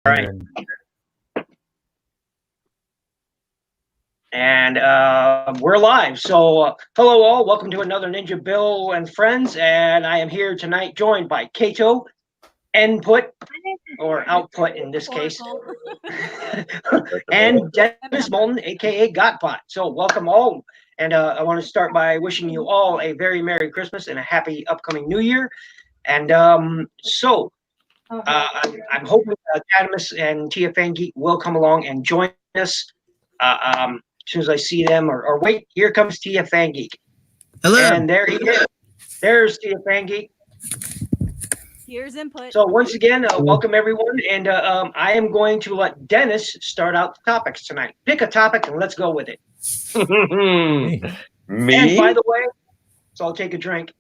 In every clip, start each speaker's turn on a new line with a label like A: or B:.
A: All right. And we're live. So hello all. Welcome to another NinjaBill and Friends. And I am here tonight joined by Kato, Input, or Output in this case, and Dennis Moulton, a.k.a. Gotbot. So welcome all. And I want to start by wishing you all a very Merry Christmas and a happy upcoming New Year. And I'm hoping Cadamus and Tia Fangeek will come along and join us as soon as I see them. Or wait, here comes Tia Fangeek.
B: Hello.
A: And there he is. There's Tia Fangeek.
C: Here's Input.
A: So once again, welcome everyone. And I am going to let Dennis start out the topics tonight. Pick a topic and let's go with it.
D: Me?
A: And by the way, so I'll take a drink.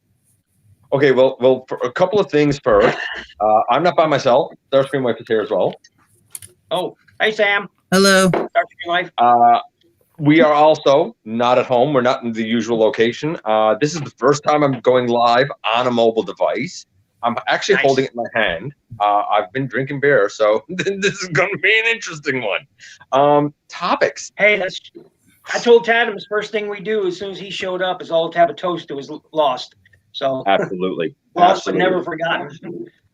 D: Okay, well, for a couple of things first. I'm not by myself. Dark Screen Wife is here as well.
A: Oh, hey, Sam.
B: Hello.
A: Dark Screen Wife.
D: We are also not at home. We're not in the usual location. This is the first time I'm going live on a mobile device. I'm actually holding it in my hand. I've been drinking beer, so this is going to be an interesting one. Topics.
A: Hey, I told Tadams first thing we do as soon as he showed up is all tab a toast to his lost. So
D: absolutely.
A: Lost but never forgotten.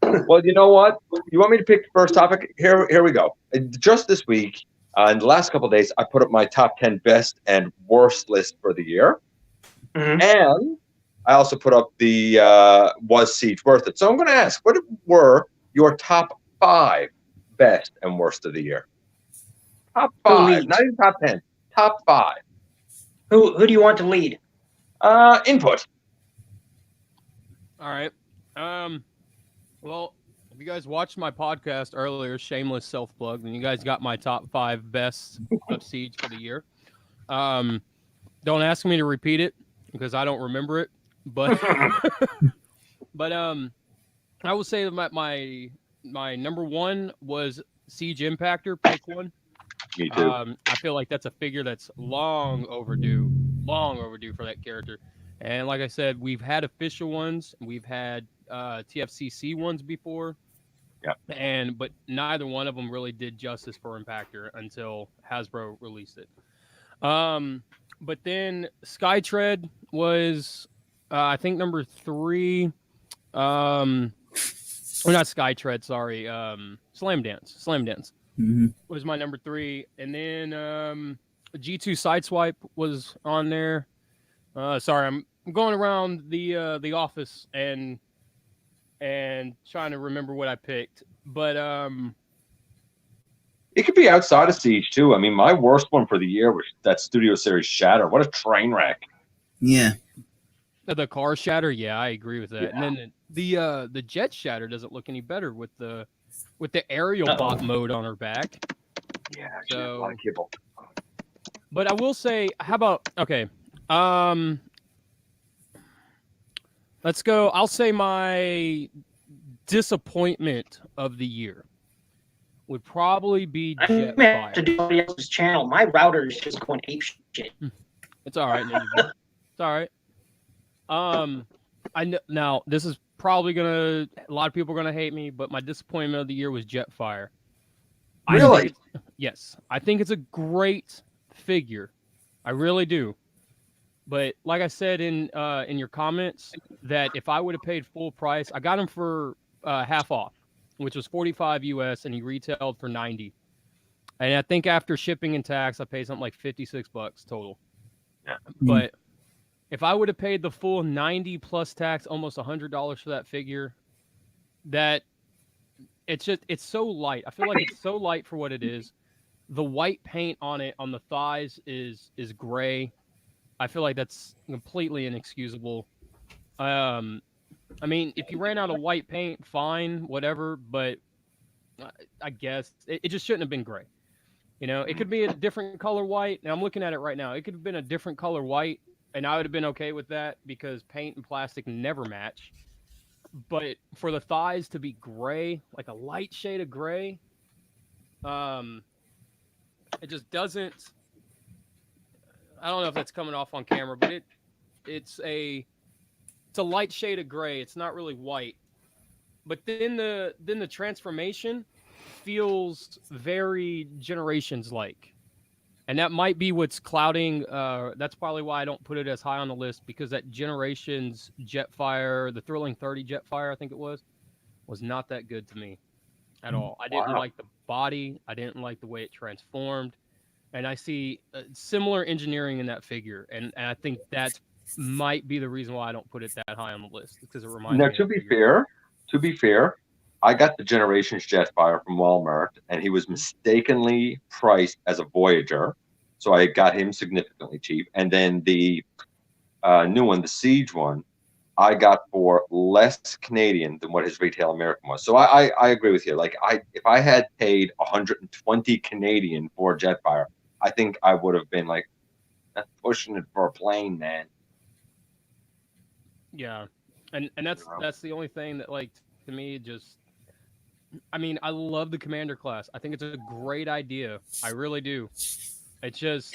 D: Well, you know what? You want me to pick the first topic? Here we go. Just this week, in the last couple of days, I put up my top 10 best and worst list for the year. Mm-hmm. And I also put up the was Siege worth it? So I'm going to ask, what were your top 5 best and worst of the year? Top 5, not even top 10. Top 5.
A: Who do you want to lead?
D: Input.
E: All right. Well, if you guys watched my podcast earlier, shameless self-plug, then you guys got my top 5 best of Siege for the year. Don't ask me to repeat it because I don't remember it, but I will say that my number 1 was Siege Impactor, pick 1.
D: Me too.
E: I feel like that's a figure that's long overdue for that character. And like I said, we've had official ones, we've had TFCC ones before.
D: Yeah.
E: But neither one of them really did justice for Impactor until Hasbro released it. But then Skytread was I think number 3. Or not Skytread, sorry. Slam Dance. Mm-hmm. Was my number 3. And then G2 Sideswipe was on there. Sorry, I'm going around the office and trying to remember what I picked. But
D: it could be outside of Siege too. I mean, my worst one for the year was that Studio Series Shatter. What a train wreck!
B: Yeah,
E: the car Shatter. Yeah, I agree with that.
D: Yeah.
E: And then the Jet Shatter doesn't look any better with the aerial bot mode on her back.
D: Yeah, actually, a lot of kibble.
E: But I will say, how about let's go. I'll say my disappointment of the year would probably be Jetfire.
A: To do somebody else's channel. My router is just going ape shit.
E: It's all right, It's all right. I know now this is probably a lot of people are gonna hate me, but my disappointment of the year was Jetfire.
D: Really?
E: Yes, I think it's a great figure. I really do. But like I said in your comments, that if I would have paid full price, I got him for half off, which was $45 US, and he retailed for $90. And I think after shipping and tax, I paid something like $56 total.
D: Yeah.
E: But if I would have paid the full $90 plus tax, almost $100 for that figure, that it's so light. I feel like it's so light for what it is. The white paint on it on the thighs is gray. I feel like that's completely inexcusable. I mean, if you ran out of white paint, fine, whatever. But I guess it just shouldn't have been gray. You know, it could be a different color white. Now I'm looking at it right now. It could have been a different color white, and I would have been okay with that because paint and plastic never match. But for the thighs to be gray, like a light shade of gray, it just doesn't. I don't know if that's coming off on camera, but it's a light shade of gray. It's not really white. But then the transformation, feels very Generations like. And that might be what's clouding. That's probably why I don't put it as high on the list, because that Generations Jetfire, the Thrilling 30 Jetfire, I think it was not that good to me at all. I didn't like the body. I didn't like the way it transformed. And I see similar engineering in that figure. And I think that might be the reason why I don't put it that high on the list, because it reminds me.
D: Now, to be fair, I got the Generations Jetfire from Walmart, and he was mistakenly priced as a Voyager, so I got him significantly cheap. And then the new one, the Siege one, I got for less Canadian than what his retail American was. So I agree with you. Like, if I had paid 120 Canadian for Jetfire, I think I would have been like, that's pushing it for a plane, man.
E: Yeah, and that's the only thing that, like, to me, just, I mean, I love the Commander class. I think it's a great idea. I really do. It's just,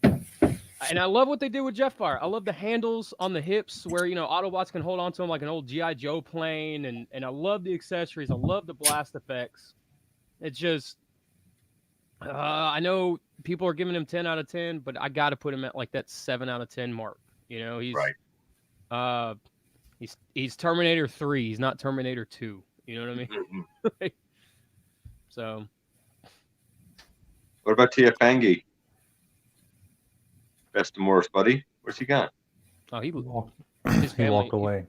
E: and I love what they did with Jetfire. I love the handles on the hips where, Autobots can hold on to them like an old G.I. Joe plane, and I love the accessories. I love the blast effects. It's just, I know people are giving him 10 out of 10, but I got to put him at like that 7 out of 10 mark. He's
D: right.
E: He's Terminator 3. He's not Terminator 2. You know what I mean?
D: Mm-hmm.
E: So.
D: What about Tiafangi? Best and worst, buddy. Where's he gone?
E: Oh,
B: He
E: family,
B: walked away.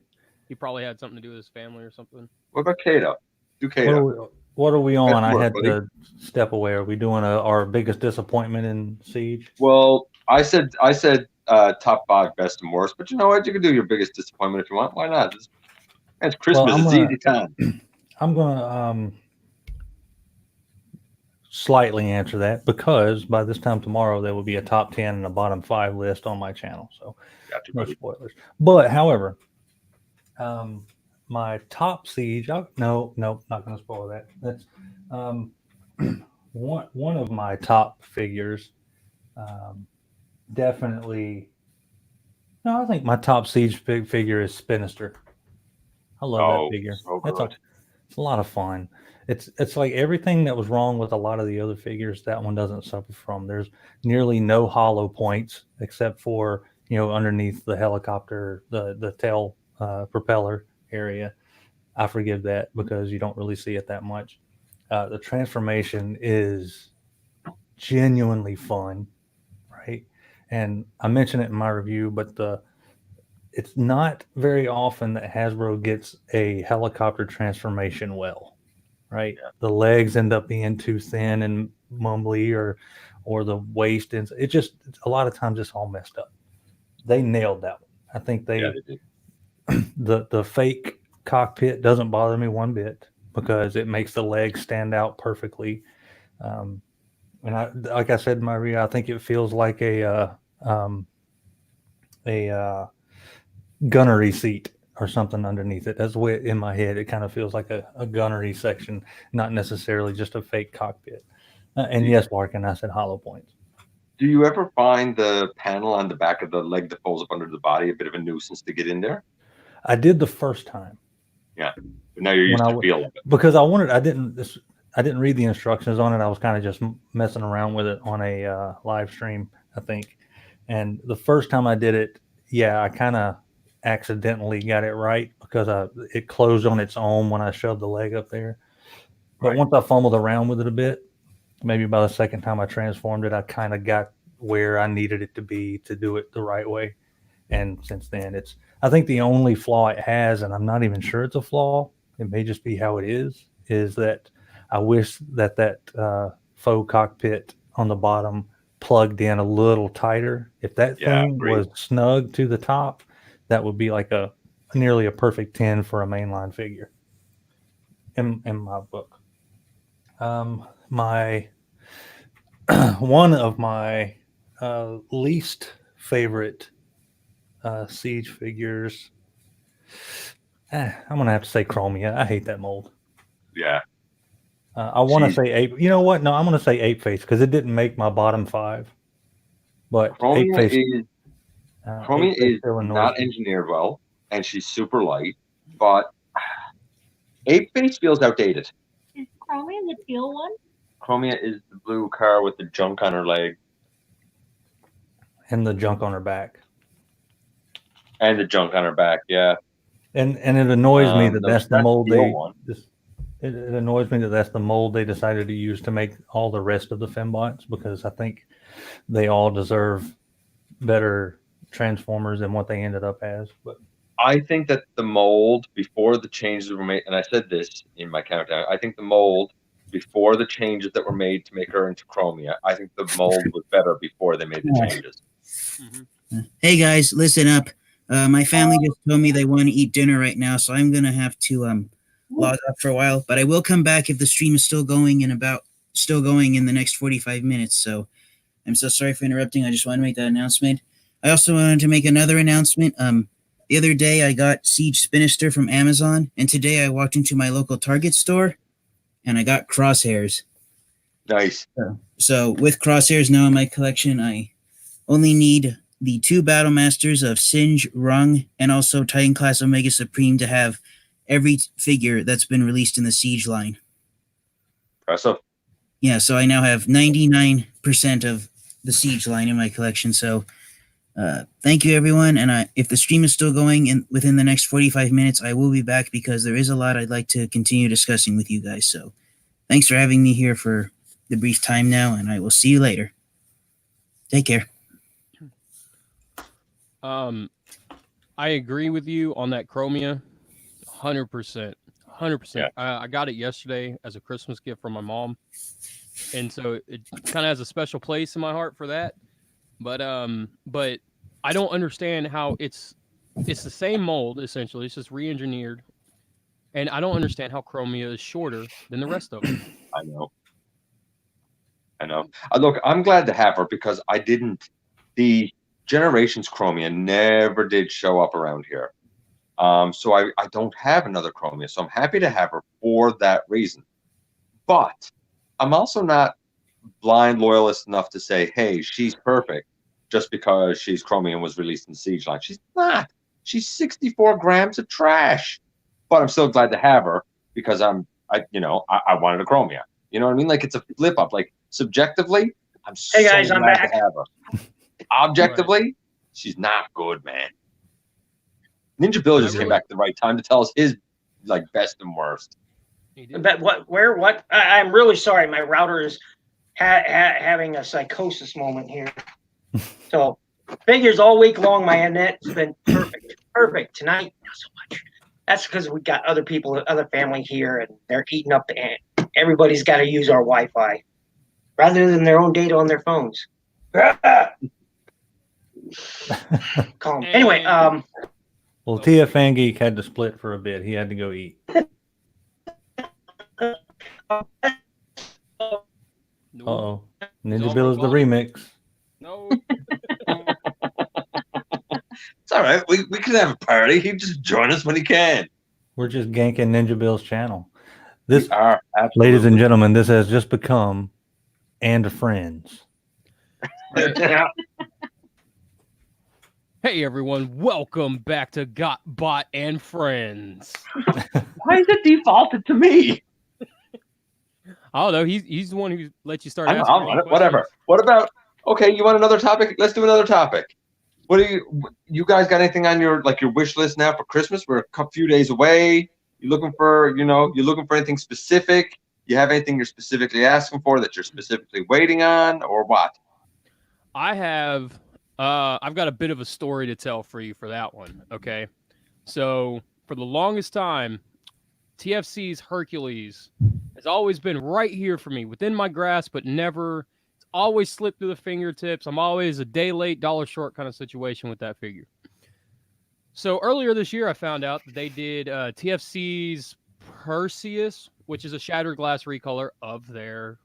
E: He probably had something to do with his family or something.
D: What about Kato? Do Kato.
B: What are we on?
D: Best
B: I
D: work,
B: had
D: buddy.
B: to step away. Are we doing our biggest disappointment in Siege?
D: Well, I said top 5 best and worst, but you know what? You can do your biggest disappointment if you want. Why not? It's Christmas.
B: Well,
D: It's easy time.
B: I'm gonna slightly answer that, because by this time tomorrow there will be a top 10 and a bottom 5 list on my channel. So
D: Gotcha,
B: no
D: buddy.
B: spoilers. But however, my top Siege. No, not going to spoil that. That's one of my top figures. Definitely. No, I think my top Siege figure is Spinister. I love that figure.
D: So
B: It's a lot of fun. It's like everything that was wrong with a lot of the other figures, that one doesn't suffer from. There's nearly no hollow points except for, underneath the helicopter, the tail propeller area. I forgive that because you don't really see it that much. The transformation is genuinely fun, right? And I mentioned it in my review, but it's not very often that Hasbro gets a helicopter transformation well, right?
D: Yeah.
B: The legs end up being too thin and mumbly, or the waist, and it just, a lot of times it's all messed up. They nailed that one. I think they
D: did.
B: the fake cockpit doesn't bother me one bit because it makes the legs stand out perfectly. And like I said in my review, I think it feels like a gunnery seat or something underneath it. That's the way in my head it kind of feels like a gunnery section, not necessarily just a fake cockpit. And yes, Larkin, I said hollow points.
D: Do you ever find the panel on the back of the leg that folds up under the body a bit of a nuisance to get in there?
B: I did the first time.
D: Yeah, but now you're used to the feel of it.
B: Because I didn't read the instructions on it. I was kind of just messing around with it on a live stream, I think. And the first time I did it, I kind of accidentally got it right because it closed on its own when I shoved the leg up there. But once I fumbled around with it a bit, maybe by the second time I transformed it, I kind of got where I needed it to be to do it the right way. And since then, I think the only flaw it has, and I'm not even sure it's a flaw, it may just be how it is that I wish that faux cockpit on the bottom plugged in a little tighter. If that thing was snug to the top, that would be like nearly a perfect 10 for a mainline figure in my book. My one of my least favorite Siege figures, I'm gonna have to say Chromia. I hate that mold.
D: Yeah.
B: I want to say Ape. You know what? No, I'm going to say Ape Face because it didn't make my bottom 5. But
D: Chromia
B: Ape Face
D: is not engineered well, and she's super light. But Ape Face feels outdated.
F: Chromie, the teal one?
D: Chromia is the blue car with the junk on her leg
B: And the junk on her back.
D: and the junk on her back. Yeah.
B: And it annoys me that that's the mold
D: teal
B: they.
D: one.
B: It annoys me that that's the mold they decided to use to make all the rest of the fembots, because I think they all deserve better transformers than what they ended up as. But
D: I think that the mold before the changes were made, and I said this in my countdown, I think the mold before the changes that were made to make her into Chromia, I think the mold was better before they made the changes.
E: Mm-hmm.
G: Hey guys, listen up. My family just told me they want to eat dinner right now, so I'm gonna have to log off for a while. But I will come back if the stream is still going in the next 45 minutes. So I'm so sorry for interrupting. I just wanted to make that announcement. I also wanted to make another announcement. The other day I got Siege Spinister from Amazon, and today I walked into my local Target store and I got Crosshairs.
D: Nice.
G: So with Crosshairs now in my collection, I only need the 2 Battle Masters of Singe, Rung, and also Titan Class Omega Supreme to have every figure that's been released in the Siege line.
D: Impressive.
G: Yeah, so I now have 99% of the Siege line in my collection. So thank you, everyone. And if the stream is still going within the next 45 minutes, I will be back because there is a lot I'd like to continue discussing with you guys. So thanks for having me here for the brief time now, and I will see you later. Take care.
E: I agree with you on that Chromia, 100%. 100%.
D: Yeah.
E: I got it yesterday as a Christmas gift from my mom, and so it kind of has a special place in my heart for that. But I don't understand how it's the same mold essentially. It's just re-engineered, and I don't understand how Chromia is shorter than the rest of them.
D: I know. Look, I'm glad to have her because the Generations Chromia never did show up around here. So I don't have another Chromia. So I'm happy to have her for that reason. But I'm also not blind loyalist enough to say, hey, she's perfect just because she's Chromia and was released in the Siege line. She's not. She's 64 grams of trash. But I'm still glad to have her because I wanted a Chromia. You know what I mean? Like, it's a flip up. Like, subjectively, I'm so
A: guys, I'm
D: glad
A: back.
D: to have her. Objectively, she's not good, man. Ninja Bill just came back at the right time to tell us his best and worst.
A: But what? I'm really sorry. My router is having a psychosis moment here. So figures all week long. My internet's been perfect. Tonight, not so much. That's because we got other people, other family here, and they're eating up the ant. Everybody's got to use our Wi-Fi rather than their own data on their phones. Calm. Anyway,
B: well, TF Fan Geek had to split for a bit. He had to go eat. Uh-oh. Ninja Bill is the remix.
E: No.
D: It's all right. We can have a party. He just join us when he can.
B: We're just ganking Ninja Bill's channel. This,
D: We are,
B: ladies and gentlemen, this has just become And Friends.
D: Yeah.
E: Hey everyone, welcome back to Got Bot and Friends.
D: Why is it defaulted to me?
E: I don't know. He's the one who let you start
D: I'm
E: asking.
D: on it. Whatever. What about? Okay, you want another topic? Let's do another topic. What do you guys got anything on your wish list now for Christmas? We're a few days away. You looking for anything specific? You have anything you're specifically asking for that you're specifically waiting on, or what?
E: I have. I've got a bit of a story to tell for you for that one. Okay, so for the longest time, TFC's Hercules has always been right here for me, within my grasp, but never. It's always slipped through the fingertips. I'm always a day late, dollar short kind of situation with that figure. So earlier this year, I found out that they did TFC's Perseus, which is a shattered glass recolor of their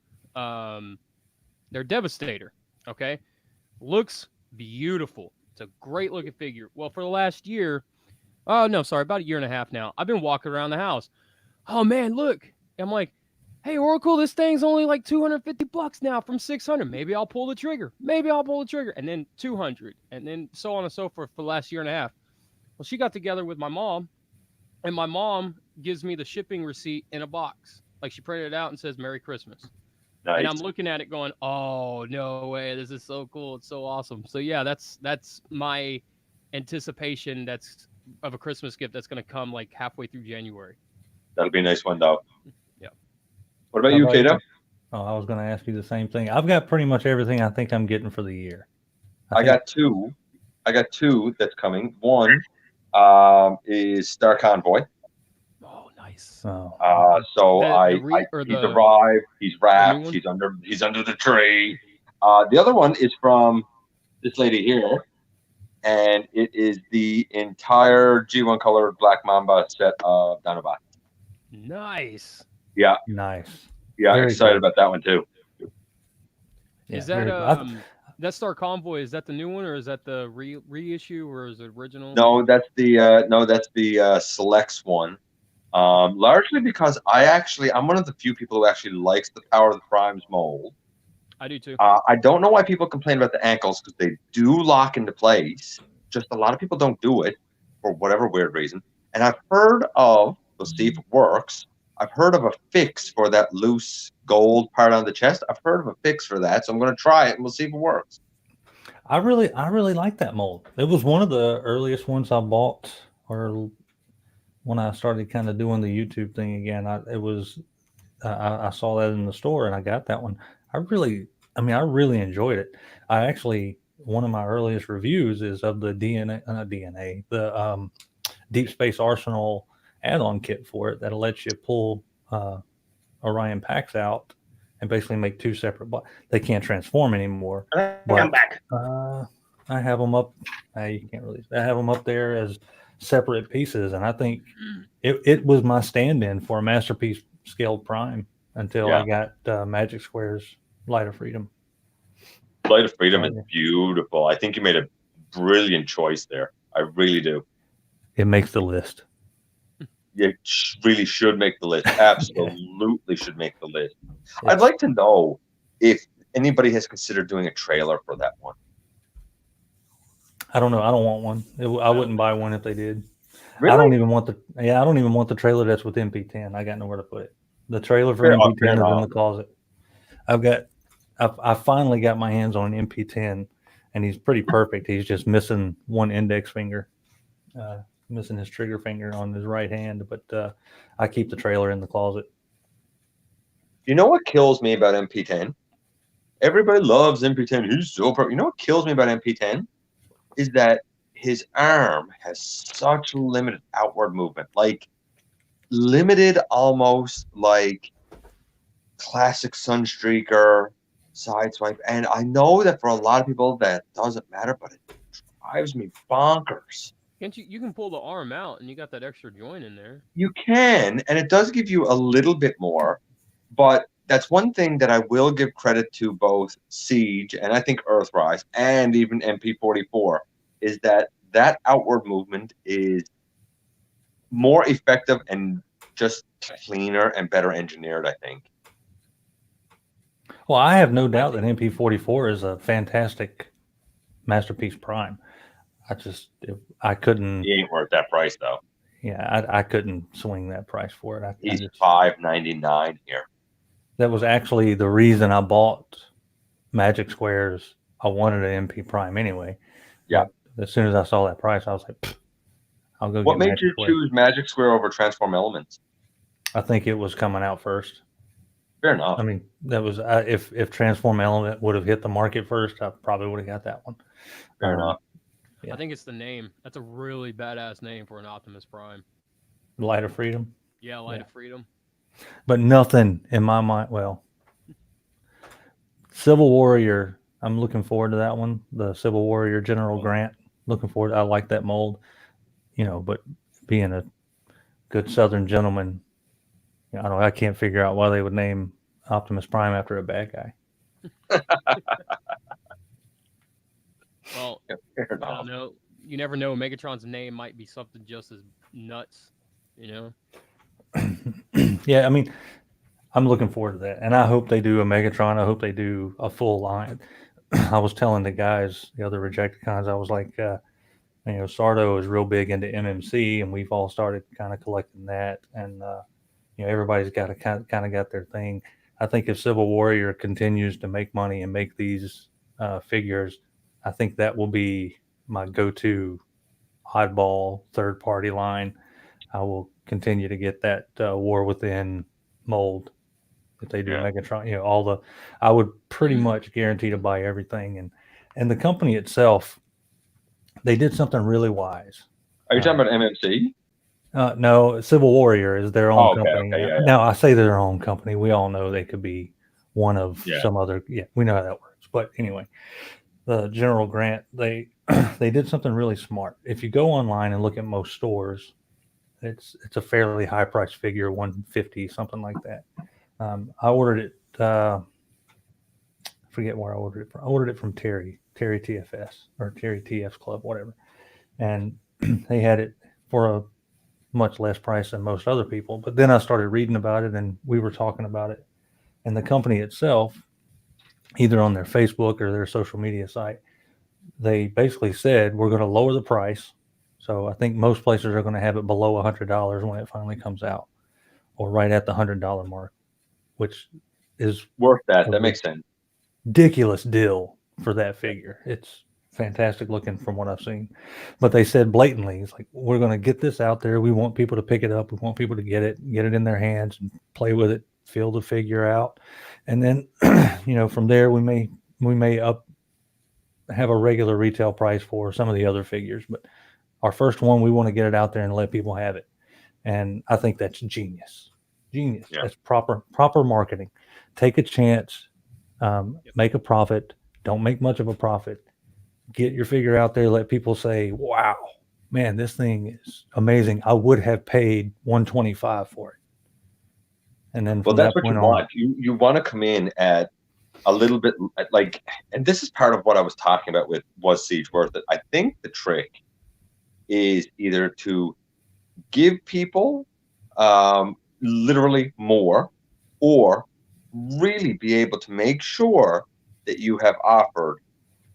E: Devastator. Okay, looks beautiful. It's a great looking figure. Well, for the last year, about a year and a half now, I've been walking around the house. Oh man, look! I'm like, hey Oracle, this thing's only like $250 now from 600. Maybe I'll pull the trigger. And then 200, and then so on and so forth for the last year and a half. Well, she got together with my mom, and my mom gives me the shipping receipt in a box. Like she printed it out and says Merry Christmas.
D: Nice.
E: And I'm looking at it going, oh no way, this is so cool, it's so awesome. So yeah, that's my anticipation that's of a Christmas gift that's gonna come like halfway through January.
D: That'll be a nice one, though.
E: Yeah.
D: What about
B: How
D: you,
B: about you?
D: Kato?
B: Oh, I was going to ask you the same thing. I've got pretty much everything I think I'm getting for the year.
D: I got two. That's coming. One is Star Convoy.
E: Oh, nice.
B: Oh,
D: He's arrived. He's wrapped.
E: one?
D: He's under the tree. The other one is from this lady here, and it is the entire G1 colored Black Mamba set of Dinobots.
E: Nice.
D: Yeah,
B: nice.
D: yeah,
B: Very
D: excited
B: cool.
D: about that one too.
E: Is
B: Yeah,
E: that
B: very cool.
E: that Star Convoy? Is that the new one, or is that the reissue, or is it original?
D: No, that's the Selects one. Largely because I'm one of the few people who actually likes the Power of the Primes mold.
E: I do too.
D: I don't know why people complain about the ankles because they do lock into place. Just a lot of people don't do it for whatever weird reason. And I've heard of, we'll see if it works. I've heard of a fix for that loose gold part on the chest. I've heard of a fix for that, so I'm going to try it and we'll see if it works.
B: I really like that mold. It was one of the earliest ones I bought, or when I started kind of doing the YouTube thing again. I saw that in the store and I got that one. I really enjoyed it. One of my earliest reviews is of the the Deep Space Arsenal add-on kit for it that lets you pull Orion packs out and basically make two separate. They can't transform anymore.
A: I'm back.
B: I have them up. You can't really. I have them up there as separate pieces, and I think it was my stand-in for a Masterpiece scaled Prime until I got Magic Square's Light of Freedom.
D: Light of Freedom is beautiful. I think you made a brilliant choice there. I really do.
B: It makes the list.
D: You really should make the list. Absolutely should make the list. I'd like to know if anybody has considered doing a trailer for that one.
B: I don't know. I don't want one. I wouldn't buy one if they did.
D: Really?
B: I don't even want the trailer that's with MP10. I got nowhere to put it. The trailer for MP10 is in the closet. I finally got my hands on an MP10, and he's pretty perfect. He's just missing one index finger, missing his trigger finger on his right hand. But I keep the trailer in the closet.
D: You know what kills me about MP10? Everybody loves MP10. He's so perfect. You know what kills me about MP10? Is that his arm has such limited outward movement. Like, limited almost like classic Sunstreaker sideswipe. And I know that for a lot of people that doesn't matter, but it drives me bonkers.
E: Can't you can pull the arm out and you got that extra joint in there.
D: You can, and it does give you a little bit more, but that's one thing that I will give credit to both Siege and I think Earthrise and even MP44 is that outward movement is more effective and just cleaner and better engineered, I think.
B: Well, I have no doubt that MP44 is a fantastic Masterpiece Prime. I couldn't.
D: He ain't worth that price though.
B: Yeah, I couldn't swing that price for it.
D: He's $5.99 here.
B: That was actually the reason I bought Magic Squares. I wanted an MP Prime anyway.
D: Yeah.
B: But as soon as I saw that price, I was like, I'll go.
D: What
B: get
D: made
B: Magic
D: you
B: Square.
D: choose Magic Square over Transform Elements?
B: I think it was coming out first.
D: Fair enough.
B: I mean, that was if Transform Element would have hit the market first, I probably would have got that one.
D: Fair enough.
B: Yeah.
E: I think it's the name. That's a really badass name for an Optimus Prime.
B: Light of Freedom.
E: Yeah, Light of Freedom.
B: But nothing in my mind. Well, Civil Warrior. I'm looking forward to that one. The Civil Warrior General Grant. Looking forward. I like that mold. But being a good Southern gentleman, I can't figure out why they would name Optimus Prime after a bad guy.
E: Well,
D: Fair
E: I
D: enough.
E: don't know. You never know. Megatron's name might be something just as nuts,
B: Yeah, I mean, I'm looking forward to that, and I hope they do a Megatron. I hope they do a full line. I was telling the guys, the other Rejecticons, I was like, Sardo is real big into MMC, and we've all started kind of collecting that. And everybody's got to kind of got their thing. I think if Civil Warrior continues to make money and make these figures, I think that will be my go-to oddball third party line. I will continue to get that War Within mold if they do Megatron. I would pretty much guarantee to buy everything. And the company itself, they did something really wise.
D: Are you talking about MMC?
B: No, Civil Warrior is their own company.
D: Okay, yeah.
B: Now, I say they're their own company. We all know they could be one of some other. Yeah, we know how that works. But anyway, the General Grant, they did something really smart. If you go online and look at most stores, it's a fairly high price figure, $150, something like that. I ordered it. I forget where I ordered it from. I ordered it from Terry TFS or Terry TF's Club, whatever, and they had it for a much less price than most other people. But then I started reading about it, and we were talking about it, and the company itself, either on their Facebook or their social media site, they basically said, we're going to lower the price. So I think most places are going to have it below $100 when it finally comes out, or right at the $100 mark, which is
D: worth that. That makes sense.
B: Ridiculous deal for that figure. It's fantastic looking from what I've seen. But they said blatantly, it's like, we're going to get this out there. We want people to pick it up. We want people to get it in their hands and play with it, feel the figure out. And then, from there, we may have a regular retail price for some of the other figures. But our first one, we want to get it out there and let people have it. And I think that's genius. Yeah. That's proper marketing. Take a chance, make a profit. Don't make much of a profit. Get your figure out there. Let people say, wow, man, this thing is amazing. I would have paid $125 for it. And then
D: that's what you want. You want to come in at a little bit like, and this is part of what I was talking about with was Siege worth it. I think the trick is either to give people literally more, or really be able to make sure that you have offered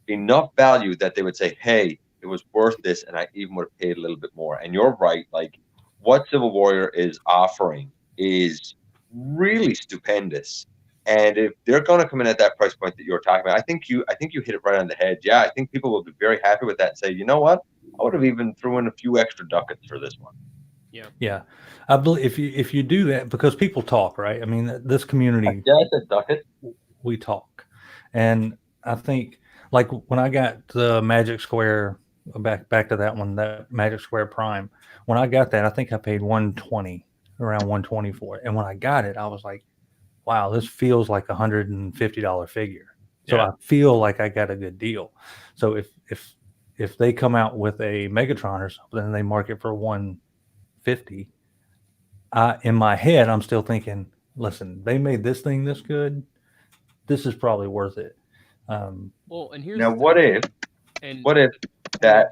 D: enough value that they would say, hey, it was worth this, and I even would have paid a little bit more. And you're right, like what Civil Warrior is offering is really stupendous. And if they're going to come in at that price point that you were talking about, I think you hit it right on the head. Yeah, I think people will be very happy with that and say, you know what, I would have even threw in a few extra ducats for this one.
B: Yeah. I believe if you do that, because people talk, right? I mean, this community, we talk. And I think, like when I got the Magic Square, back to that one, that Magic Square Prime, when I got that, I think I paid $120, around $120 for it. And when I got it, I was like, wow, this feels like $150 figure. So I feel like I got a good deal. So if they come out with a Megatron or something and they mark it for $150, in my head, I'm still thinking, listen, they made this thing this good. This is probably worth it.
E: Well, and here's
D: now, what if that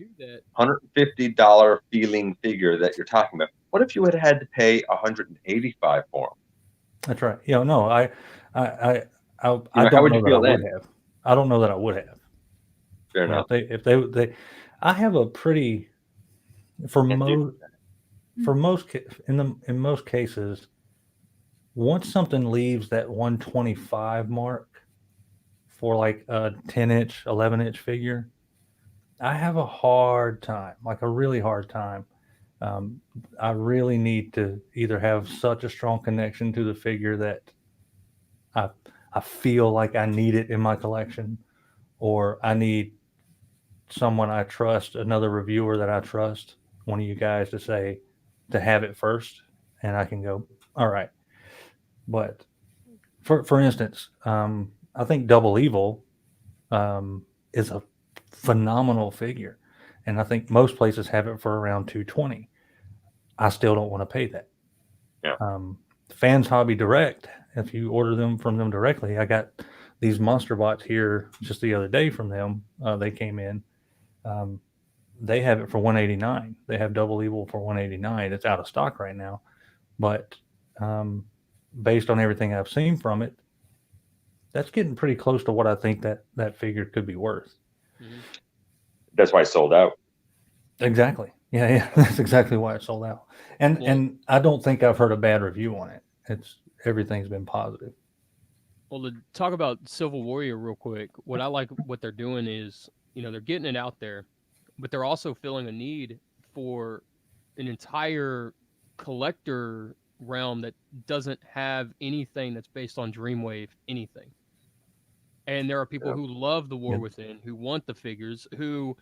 D: $150 feeling figure that you're talking about? What if you had to pay $185 for them?
B: That's right. No, I
D: how would you feel then?
B: I don't know that I would have.
D: Fair enough.
B: If they, I have a pretty, in most cases, once something leaves that 125 mark for like a 10-inch, 11-inch figure, I have a hard time, like a really hard time. I really need to either have such a strong connection to the figure that I feel like I need it in my collection, or I need someone I trust, another reviewer that I trust, one of you guys to have it first, and I can go, all right. But for instance, I think Double Evil is a phenomenal figure, and I think most places have it for around $220. I still don't want to pay that.
D: Yeah.
B: Fans Hobby Direct, if you order them from them directly, I got these monster bots here just the other day from them. They came in. They have it for $189. They have Double Evil for $189. It's out of stock right now, but based on everything I've seen from it, that's getting pretty close to what I think that figure could be worth.
E: Mm-hmm.
D: That's why it sold out.
B: Exactly. Yeah. That's exactly why it sold out. And I don't think I've heard a bad review on it. everything's been positive.
E: Well, to talk about Civil Warrior real quick, what I like what they're doing is, they're getting it out there, but they're also filling a need for an entire collector realm that doesn't have anything that's based on Dreamwave anything. And there are people who love the War Within, who want the figures, who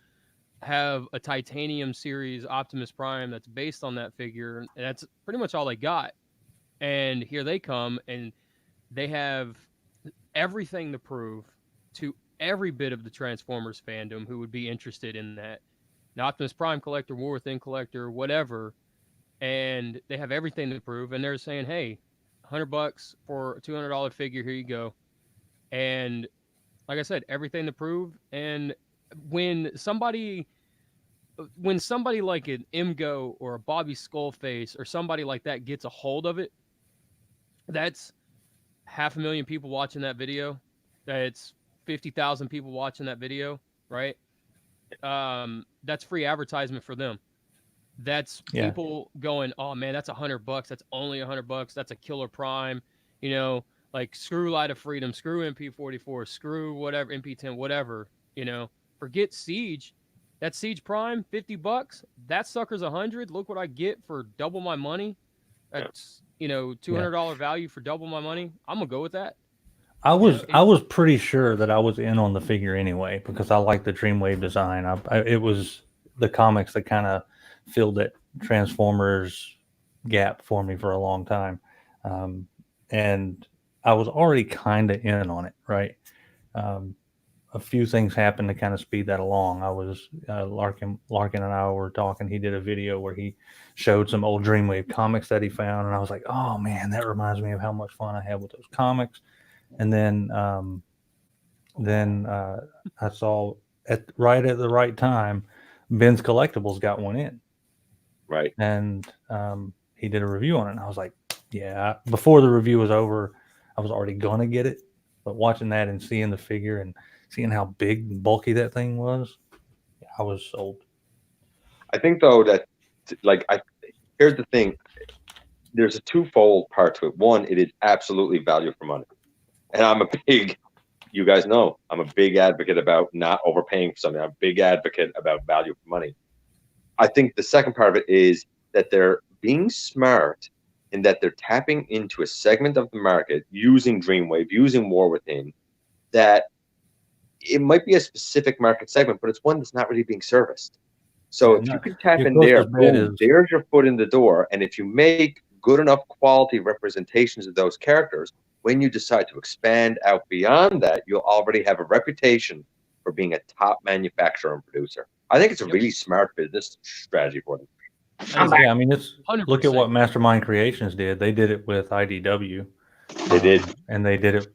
E: have a Titanium series Optimus Prime that's based on that figure, and that's pretty much all they got. And here they come, and they have everything to prove to every bit of the Transformers fandom who would be interested in that. An Optimus Prime collector, War Within collector, whatever, and they have everything to prove, and they're saying, hey, $100 for a $200 figure, here you go. And like I said, everything to prove. And when somebody like an Imgo or a Bobby Skullface or somebody like that gets a hold of it, that's 500,000 people watching that video. That's 50,000 people watching that video, right? That's free advertisement for them. That's people going, oh man, that's $100. That's only $100. That's a killer prime. Like screw Light of Freedom, screw MP44, screw whatever, MP10, whatever. Forget Siege. That Siege Prime, $50. That sucker's $100. Look what I get for double my money. That's $200 value for double my money. I'm gonna go with that.
B: I was pretty sure that I was in on the figure anyway because I like the Dreamwave design. It was the comics that kind of filled that Transformers gap for me for a long time, and I was already kind of in on it. Right, a few things happened to kind of speed that along. I was Larkin and I were talking. He did a video where he showed some old Dreamwave comics that he found, and I was like, oh man, that reminds me of how much fun I had with those comics. And then I saw right at the right time, Ben's Collectibles got one in.
D: Right.
B: And he did a review on it. And I was like, yeah, before the review was over, I was already going to get it. But watching that and seeing the figure and seeing how big and bulky that thing was, I was sold.
D: I think, though, that, here's the thing. There's a twofold part to it. One, it is absolutely value for money. And you guys know, I'm a big advocate about not overpaying for something. I'm a big advocate about value for money. I think the second part of it is that they're being smart in that they're tapping into a segment of the market using Dreamwave, using War Within, that it might be a specific market segment, but it's one that's not really being serviced. So if you can tap in there, boom, there's your foot in the door. And if you make good enough quality representations of those characters, when you decide to expand out beyond that, you'll already have a reputation for being a top manufacturer and producer. I think it's a really smart business strategy for them.
B: Yeah, I mean, look at
E: 100%.
B: what Mastermind Creations did. They did it with IDW.
D: They did,
B: and they did it.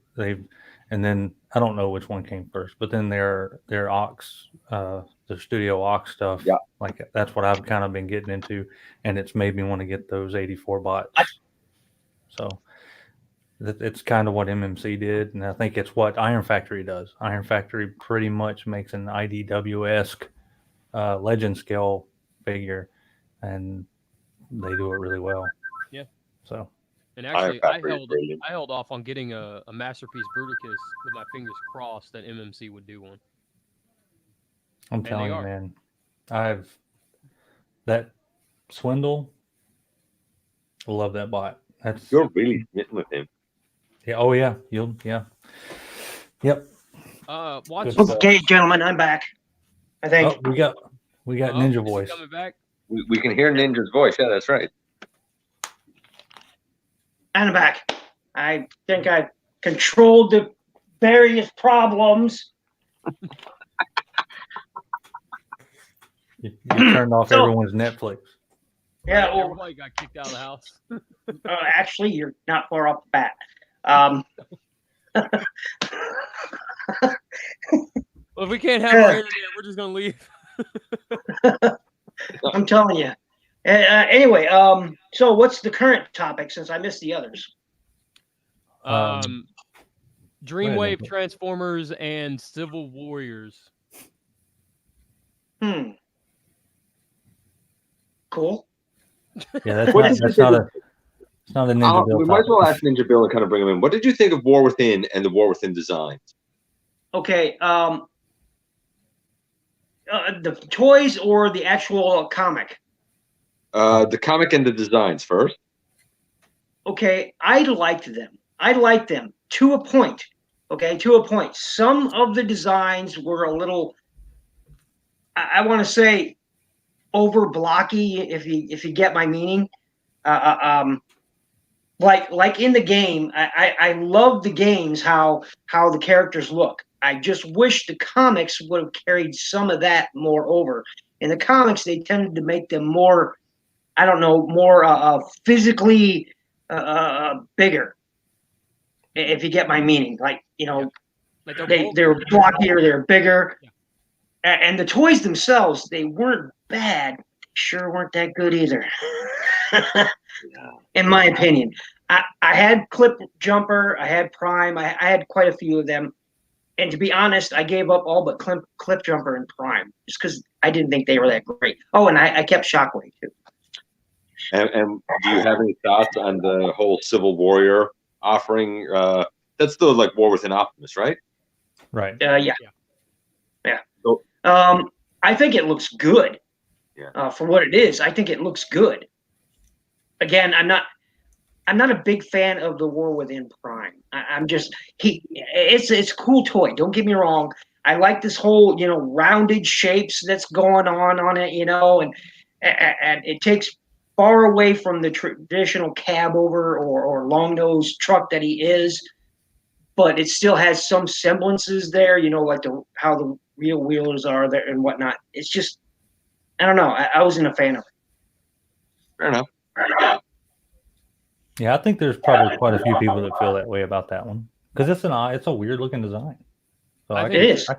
B: And then I don't know which one came first, but then their Ox, the Studio Ox stuff.
D: Yeah,
B: like that's what I've kind of been getting into, and it's made me want to get those 84 bots. So it's kind of what MMC did, and I think it's what Iron Factory does. Iron Factory pretty much makes an IDW-esque legend scale figure, and they do it really well.
E: Yeah.
B: So.
E: And actually, I held off on getting a Masterpiece Bruticus with my fingers crossed that MMC would do one.
B: I'm telling you, man, that Swindle. I love that bot.
D: You're really smitten with him.
B: Yeah. Oh yeah. Yeah. Yep.
A: Okay, gentlemen, I'm back. I think
B: we got Ninja voice
E: coming back.
D: We can hear Ninja's voice. Yeah, that's right.
A: I'm back. I think I've controlled the various problems.
B: You turned off everyone's Netflix.
A: Yeah,
E: Right, everybody got kicked out of the house.
A: Actually, you're not far off the bat.
E: Well, if we can't have our internet, we're just gonna leave.
A: I'm telling you. Anyway, so what's the current topic since I missed the others?
E: Dreamwave, Transformers, and Civil Warriors.
A: Cool.
B: Yeah, that's not It's not a Ninja Bill
D: we might as well
B: topic.
D: ask Ninja Bill and kind of bring him in. What did you think of War Within and the War Within designs?
A: Okay. The toys or the actual comic?
D: The comic and the designs first.
A: Okay, I liked them. I liked them to a point. Okay, to a point. Some of the designs were a little, I want to say, over blocky. If you get my meaning, like in the game, I love the games how the characters look. I just wish the comics would have carried some of that more over. In the comics, they tended to make them more, I don't know, more physically bigger. If you get my meaning, like
E: Like
A: they're blockier, they're bigger, and the toys themselves, they weren't bad. Sure weren't that good either, in my opinion. I had Clip Jumper, I had Prime, I had quite a few of them. And to be honest, I gave up all but Clip Jumper and Prime just because I didn't think they were that great. Oh, and I kept Shockwave too.
D: And do you have any thoughts on the whole Civil Warrior offering? That's still like War Within Optimus, right?
B: Right.
A: Yeah.
D: So,
A: I think it looks good.
D: Yeah.
A: For what it is, I think it looks good. Again, I'm not a big fan of the War Within Prime. It's a cool toy. Don't get me wrong. I like this whole rounded shapes that's going on it, and it takes far away from the traditional cab over or long nose truck that he is, but it still has some semblances there, like how the real wheels are there and whatnot. It's just, I don't know. I wasn't a fan of it.
D: fair enough.
B: Yeah, I think there's probably quite a few people that feel that way about that one because it's a weird looking design. So
E: I think
A: it is.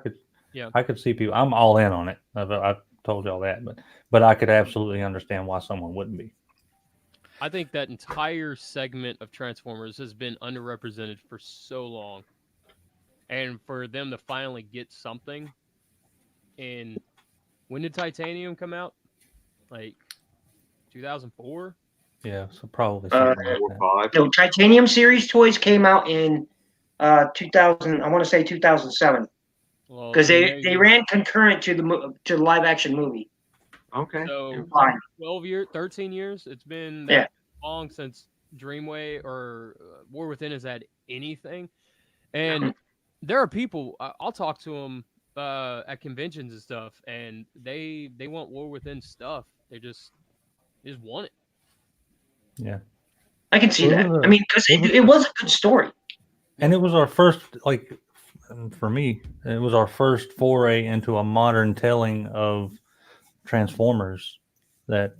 B: I could see people. I'm all in on it. I've told y'all that, but I could absolutely understand why someone wouldn't be.
E: I think that entire segment of Transformers has been underrepresented for so long. And for them to finally get something when did Titanium come out? Like 2004?
B: Yeah, so probably something like that.
A: No, Titanium series toys came out in 2000. I want to say 2007
E: Well,
A: because they ran concurrent to the live action movie.
D: Okay.
E: So
A: Fine.
E: 13 years. It's been
A: Yeah.
E: long since Dreamway or War Within has had anything. And there are people, I'll talk to them at conventions and stuff, and they want War Within stuff. They just want it.
B: Yeah.
A: I can see that.
B: Well,
A: I mean, because it was a good story.
B: And it was our first, for me, it was our first foray into a modern telling of Transformers that,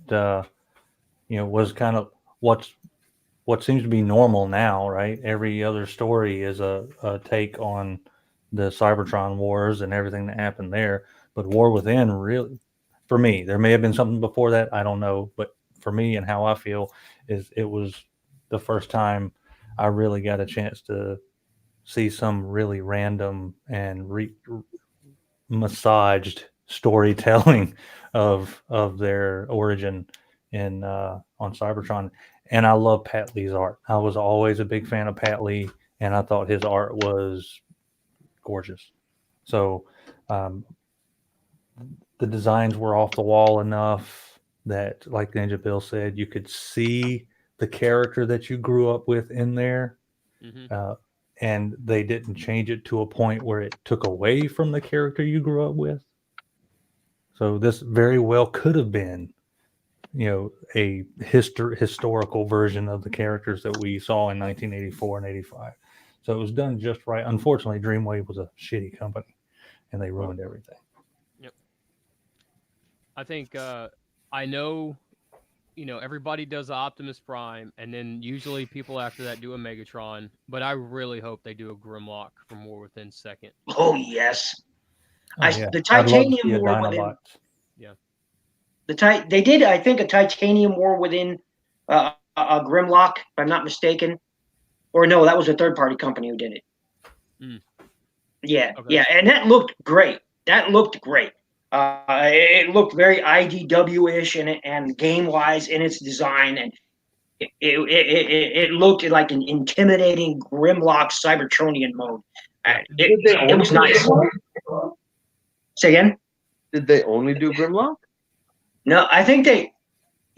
B: was kind of what seems to be normal now, right? Every other story is a take on the Cybertron wars and everything that happened there. But War Within really, for me, there may have been something before that. I don't know. But for me and how I feel is it was the first time I really got a chance to see some really random and massaged storytelling of their origin on Cybertron. And I love Pat Lee's art. I was always a big fan of Pat Lee, and I thought his art was gorgeous. So the designs were off the wall enough that, like Ninja Bill said, you could see the character that you grew up with in there.
E: Mm-hmm.
B: And they didn't change it to a point where it took away from the character you grew up with. So this very well could have been, a historical version of the characters that we saw in 1984 and 85. So it was done just right. Unfortunately, Dreamwave was a shitty company, and they ruined everything.
E: Yep. I think I know, everybody does the Optimus Prime, and then usually people after that do a Megatron. But I really hope they do a Grimlock from War Within second.
A: Oh yes.
B: Oh, yeah.
A: The Titanium War Within.
B: Dinobots.
E: Yeah.
A: They did, I think, a Titanium War Within a Grimlock, if I'm not mistaken. Or no, that was a third-party company who did it.
E: Mm.
A: Yeah,
E: Okay.
A: yeah, and that looked great. It looked very IDW-ish and game-wise in its design, and it looked like an intimidating Grimlock Cybertronian mode. It was nice. Say again?
D: Did they only do Grimlock?
A: No, I think they.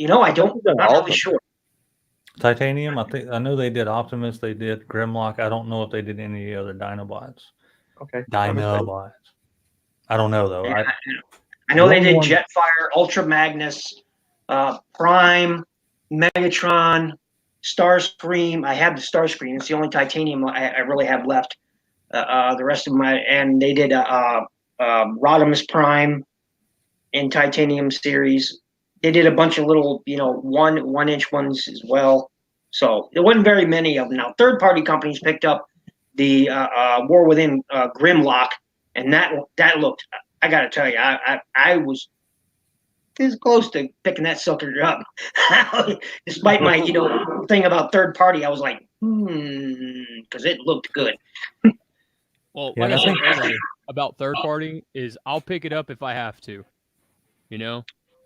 A: I'm not really sure.
B: Titanium. I know they did Optimus. They did Grimlock. I don't know if they did any other Dinobots.
D: Okay.
B: Dinobots. I don't know though.
A: Yeah, I know they did Jetfire, Ultra Magnus, Prime, Megatron, Starscream. I have the Starscream. It's the only Titanium I really have left. The rest of and they did Rodimus Prime in Titanium series. They did a bunch of little, 1-inch ones as well. So there wasn't very many of them. Now, third-party companies picked up the War Within Grimlock, and that looked. I got to tell you, I was this close to picking that sucker up. Despite my, thing about third-party, I was like, because it looked good.
E: Well,
B: Yeah,
E: like I said earlier about third party is I'll pick it up if I have to.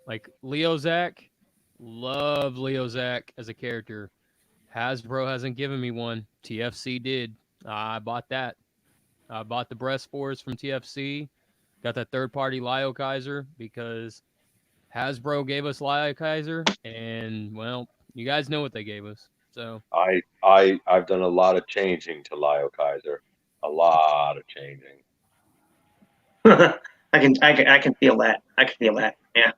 E: Like Leo Zach, love Leo Zach as a character. Hasbro hasn't given me one. TFC did. I bought that. I bought the breast force from TFC. Got that third party Lio Kaiser because Hasbro gave us Lio Kaiser, and well, you guys know what they gave us. So
D: I've done a lot of changing to Lio Kaiser. A lot of changing.
A: I can feel that. I can feel that. Yeah.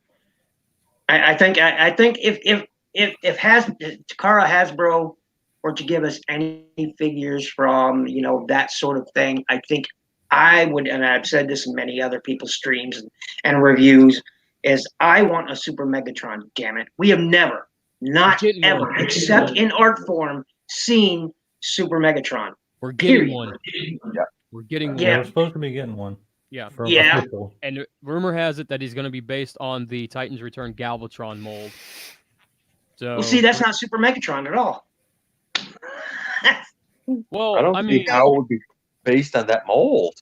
A: I think if Takara Hasbro were to give us any figures from that sort of thing, I think I would, and I've said this in many other people's streams and reviews, is I want a Super Megatron. Damn it, we have never, not ever, except in art form, seen Super Megatron.
E: We're getting one.
D: Yeah.
E: We're getting one.
B: Yeah, we're supposed to be getting one.
E: Yeah.
B: Official.
E: And rumor has it that he's going to be based on the Titans Return Galvatron mold. So,
A: Well, see, that's not Super Megatron at all.
E: well,
D: I don't see how it would be based on that mold.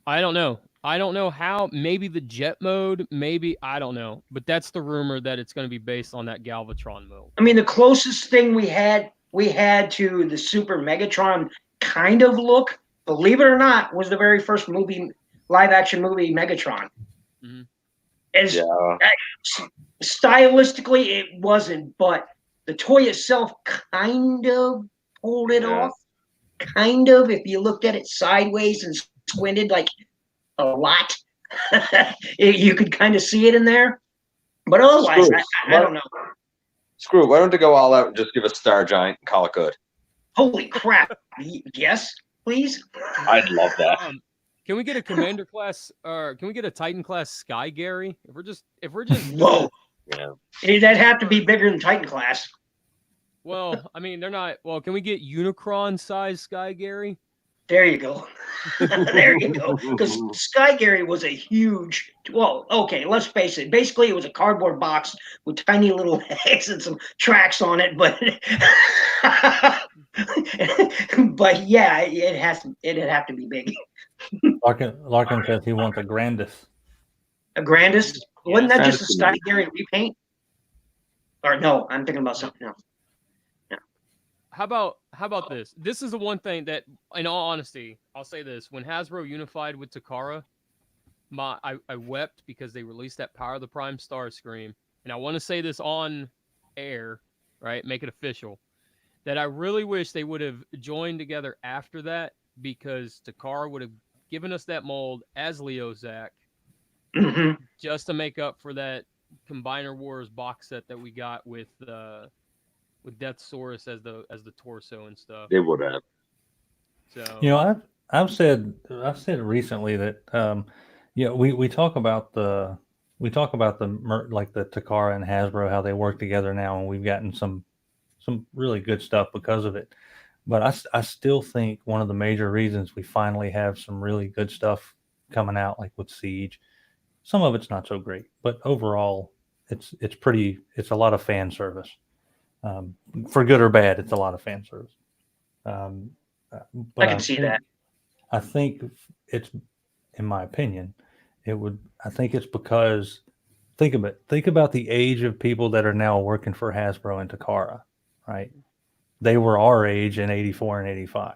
E: I don't know. I don't know how. Maybe the jet mode. Maybe I don't know. But that's the rumor that it's going to be based on that Galvatron mold.
A: I mean, the closest thing we had to the Super Megatron kind of look, believe it or not, was the very first live action movie Megatron.
E: Mhm.
A: Stylistically, it wasn't, but the toy itself kind of pulled it off. Kind of, if you looked at it sideways and squinted like a lot, you could kind of see it in there. But otherwise, I don't know.
D: Screw it. Why don't they go all out and just give us Star Giant and call it good?
A: Holy crap! Yes, please.
D: I'd love that.
E: Can we get a Commander class, or can we get a Titan class Sky Gary? If we're just
A: Whoa.
D: Yeah.
A: That'd have to be bigger than Titan class.
E: Well, I mean, they're not. Well, can we get Unicron size Sky Gary?
A: There you go. There you go. Because Sky Gary was a huge. Well, okay, let's face it. Basically, it was a cardboard box with tiny little eggs and some tracks on it. But, but yeah, it'd have to be big.
B: Larkin says he wants a Grandis.
A: A Grandis? Wasn't that just a
D: Grandis.
A: Sky Gary repaint? Or no, I'm thinking about something else.
E: How about this? This is the one thing that, in all honesty, I'll say this: when Hasbro unified with Takara, I wept because they released that Power of the Prime Starscream, and I want to say this on air, right? Make it official. That I really wish they would have joined together after that, because Takara would have given us that mold as Leo Zach, just to make up for that Combiner Wars box set that we got with Deathsaurus as the torso and stuff.
D: They would have.
E: So
B: I've said recently that we talk about the like the Takara and Hasbro, how they work together now, and we've gotten some really good stuff because of it. But I still think one of the major reasons we finally have some really good stuff coming out, like with Siege, some of it's not so great, but overall it's a lot of fan service. For good or bad, it's a lot of fan service. But
A: I can see that.
B: I think it's, in my opinion, I think it's because think about the age of people that are now working for Hasbro and Takara, right? They were our age in 84 and 85.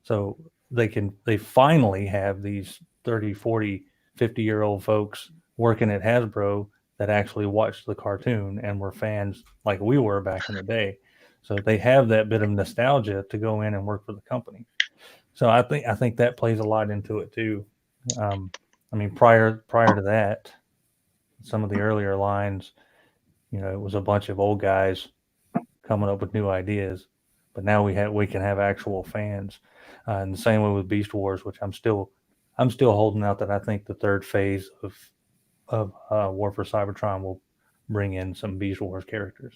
B: So they finally have these 30, 40, 50-year-old folks working at Hasbro that actually watched the cartoon and were fans like we were back in the day. So they have that bit of nostalgia to go in and work for the company. So I think that plays a lot into it too. I mean, prior to that, some of the earlier lines, it was a bunch of old guys coming up with new ideas, but now we can have actual fans, and the same way with Beast Wars, which I'm still holding out that I think the third phase of War for Cybertron will bring in some Beast Wars characters.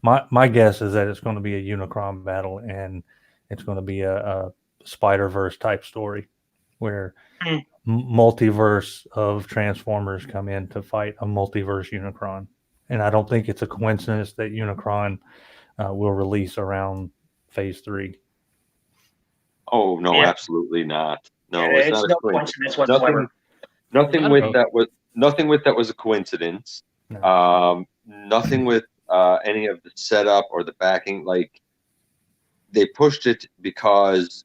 B: My guess is that it's going to be a Unicron battle, and it's going to be a Spider-Verse type story where multiverse of Transformers come in to fight a multiverse Unicron. And I don't think it's a coincidence that Unicron will release around phase 3.
D: Oh no,
A: Yeah.
D: absolutely not. No,
A: Yeah,
D: it's
A: it's
D: not
A: no
D: a coincidence.
A: coincidence whatsoever.
D: Nothing with that was a coincidence.
B: No.
D: Nothing with any of the setup or the backing. Like, they pushed it because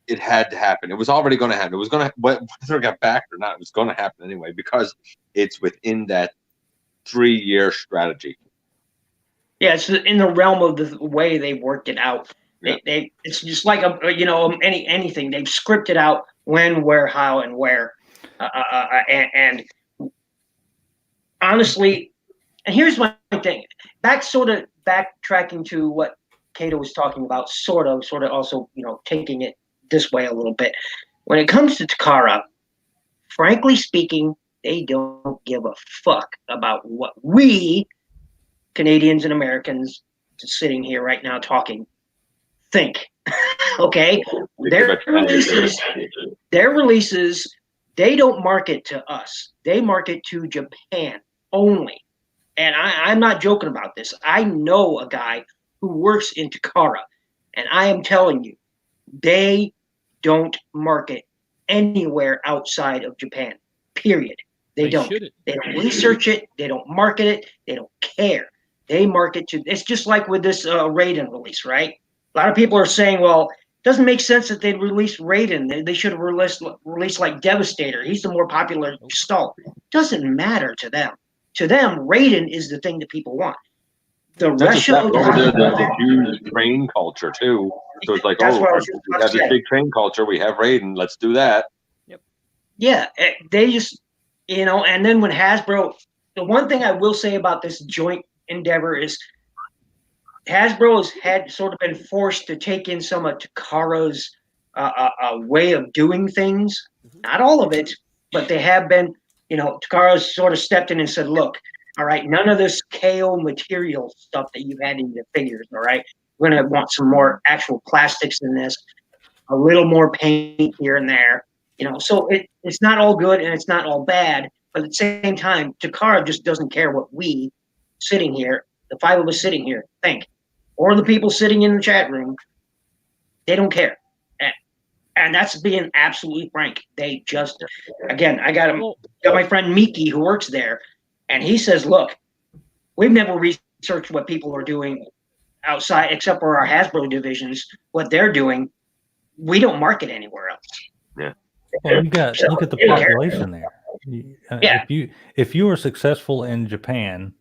D: it had to happen. It was already going to happen. It was going to, whether it got backed or not, it was going to happen anyway, because it's within that 3-year strategy.
A: Yeah, it's in the realm of the way they worked it out.
D: Yeah.
A: It's just like anything. They've scripted out when, where, how, and where. And honestly, and here's my thing. Backtracking to what Kato was talking about, sort of also, taking it this way a little bit. When it comes to Takara, frankly speaking, they don't give a fuck about what we Canadians and Americans sitting here right now talking think. Okay? Their releases, they don't market to us. They market to Japan only. And I'm not joking about this. I know a guy who works in Takara, and I am telling you, they don't market anywhere outside of Japan. Period. They don't.
E: Shouldn't.
A: They don't research it. They don't market it. They don't care. They market to. It's just like with this Raiden release, right? A lot of people are saying, well, it doesn't make sense that they released Raiden. They should have released like Devastator. He's the more popular stall. It doesn't matter to them. To them, Raiden is the thing that people want. The rest of
D: there's a huge train culture too. So it's like, we have this big train culture. We have Raiden. Let's do that.
E: Yep.
A: Yeah, they just, and then when Hasbro, the one thing I will say about this joint endeavor is Hasbro had sort of been forced to take in some of Takara's way of doing things. Not all of it, but they have been, Takara's sort of stepped in and said, look, all right, none of this KO material stuff that you've had in your figures, all right? We're going to want some more actual plastics in this, a little more paint here and there, So it's not all good and it's not all bad, but at the same time, Takara just doesn't care what we sitting here, the 5 of us sitting here, think, or the people sitting in the chat room. They don't care. And that's being absolutely frank. They just, again, I got my friend Miki who works there, and he says, look, we've never researched what people are doing outside, except for our Hasbro divisions, what they're doing. We don't market anywhere else.
D: Yeah.
B: Well, look at the population there.
A: Yeah.
B: If you were successful in Japan,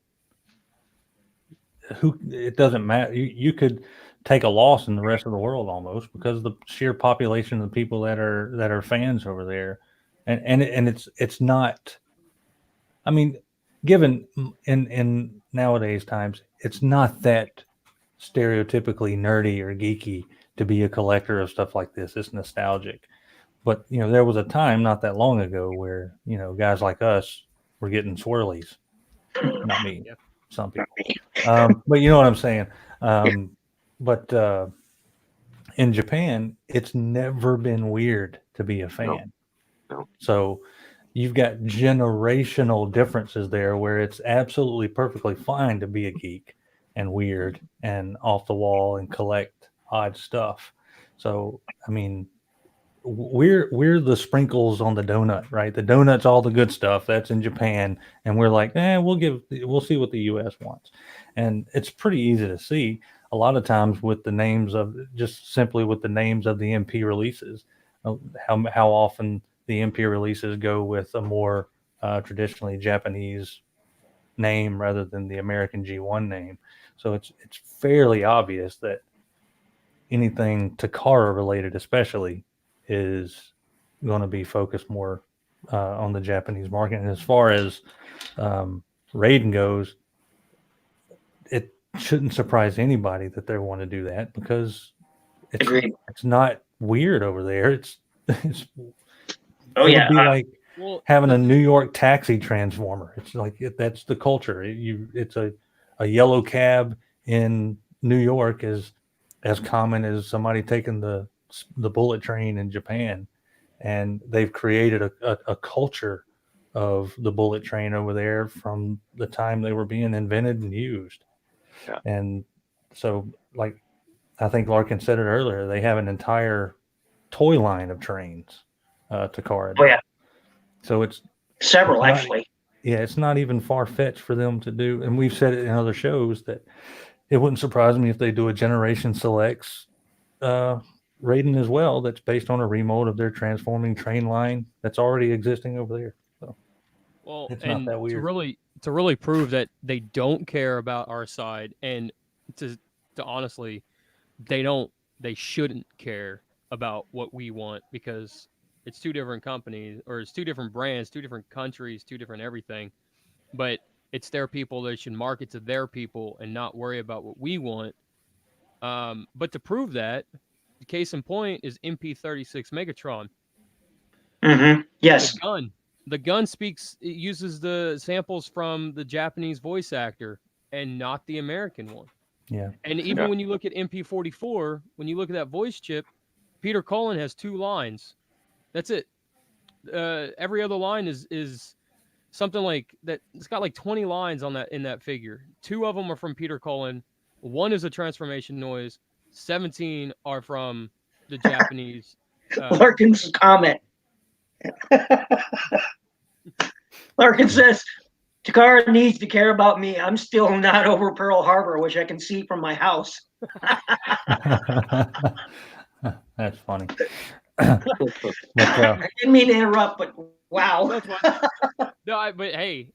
B: it doesn't matter. You could take a loss in the rest of the world almost, because of the sheer population of the people that are fans over there, and it's not. I mean, given in nowadays times, it's not that stereotypically nerdy or geeky to be a collector of stuff like this. It's nostalgic. But, there was a time not that long ago where, guys like us were getting swirlies. Not me, some people. But you know what I'm saying? But in Japan, it's never been weird to be a fan.
D: No.
B: So you've got generational differences there where it's absolutely perfectly fine to be a geek and weird and off the wall and collect odd stuff. So, I mean, we're the sprinkles on the donut, right? The donut's all the good stuff that's in Japan, and we're like, we'll see what the US wants. And it's pretty easy to see a lot of times with the names of just simply with the names of the MP releases, how often the MP releases go with a more traditionally Japanese name rather than the American G1 name. So it's fairly obvious that anything Takara related, especially, is going to be focused more on the Japanese market. And as far as Raiden goes, it shouldn't surprise anybody that they want to do that because
A: Agreed.
B: it's not weird over there. It's
A: Oh
B: it'll
A: yeah.
B: be like
E: Well,
B: having a New York taxi transformer. It's like that's the culture. It's a yellow cab in New York is as common as somebody taking the bullet train in Japan, and they've created a culture of the bullet train over there from the time they were being invented and used.
D: Yeah.
B: And so, like I think Larkin said it earlier, they have an entire toy line of trains to car.
A: Oh yeah.
B: So it's
A: Several
B: not-
A: actually.
B: yeah, it's not even far fetched for them to do. And we've said it in other shows that it wouldn't surprise me if they do a Generation Selects Raiden as well. That's based on a remote of their transforming train line that's already existing over there. So
E: well,
B: it's not
E: and
B: that weird.
E: to really prove that they don't care about our side, and to honestly, they shouldn't care about what we want because it's two different companies or it's two different brands, two different countries, two different everything. But it's their people. They should market to their people and not worry about what we want. But to prove that, the case in point is MP36 Megatron.
A: Mm-hmm. Yes.
E: The gun it uses the samples from the Japanese voice actor and not the American one.
B: Yeah.
E: And even when you look at MP44, when you look at that voice chip, Peter Cullen has 2 lines. That's it. Every other line is something like that. It's got like 20 lines on that in that figure. 2 of them are from Peter Cullen. 1 is a transformation noise. 17 are from the Japanese.
A: Larkin's comment. Larkin says, Takara needs to care about me. I'm still not over Pearl Harbor, which I can see from my house.
B: That's funny. But,
A: I didn't mean to interrupt, but wow.
E: That's funny. No,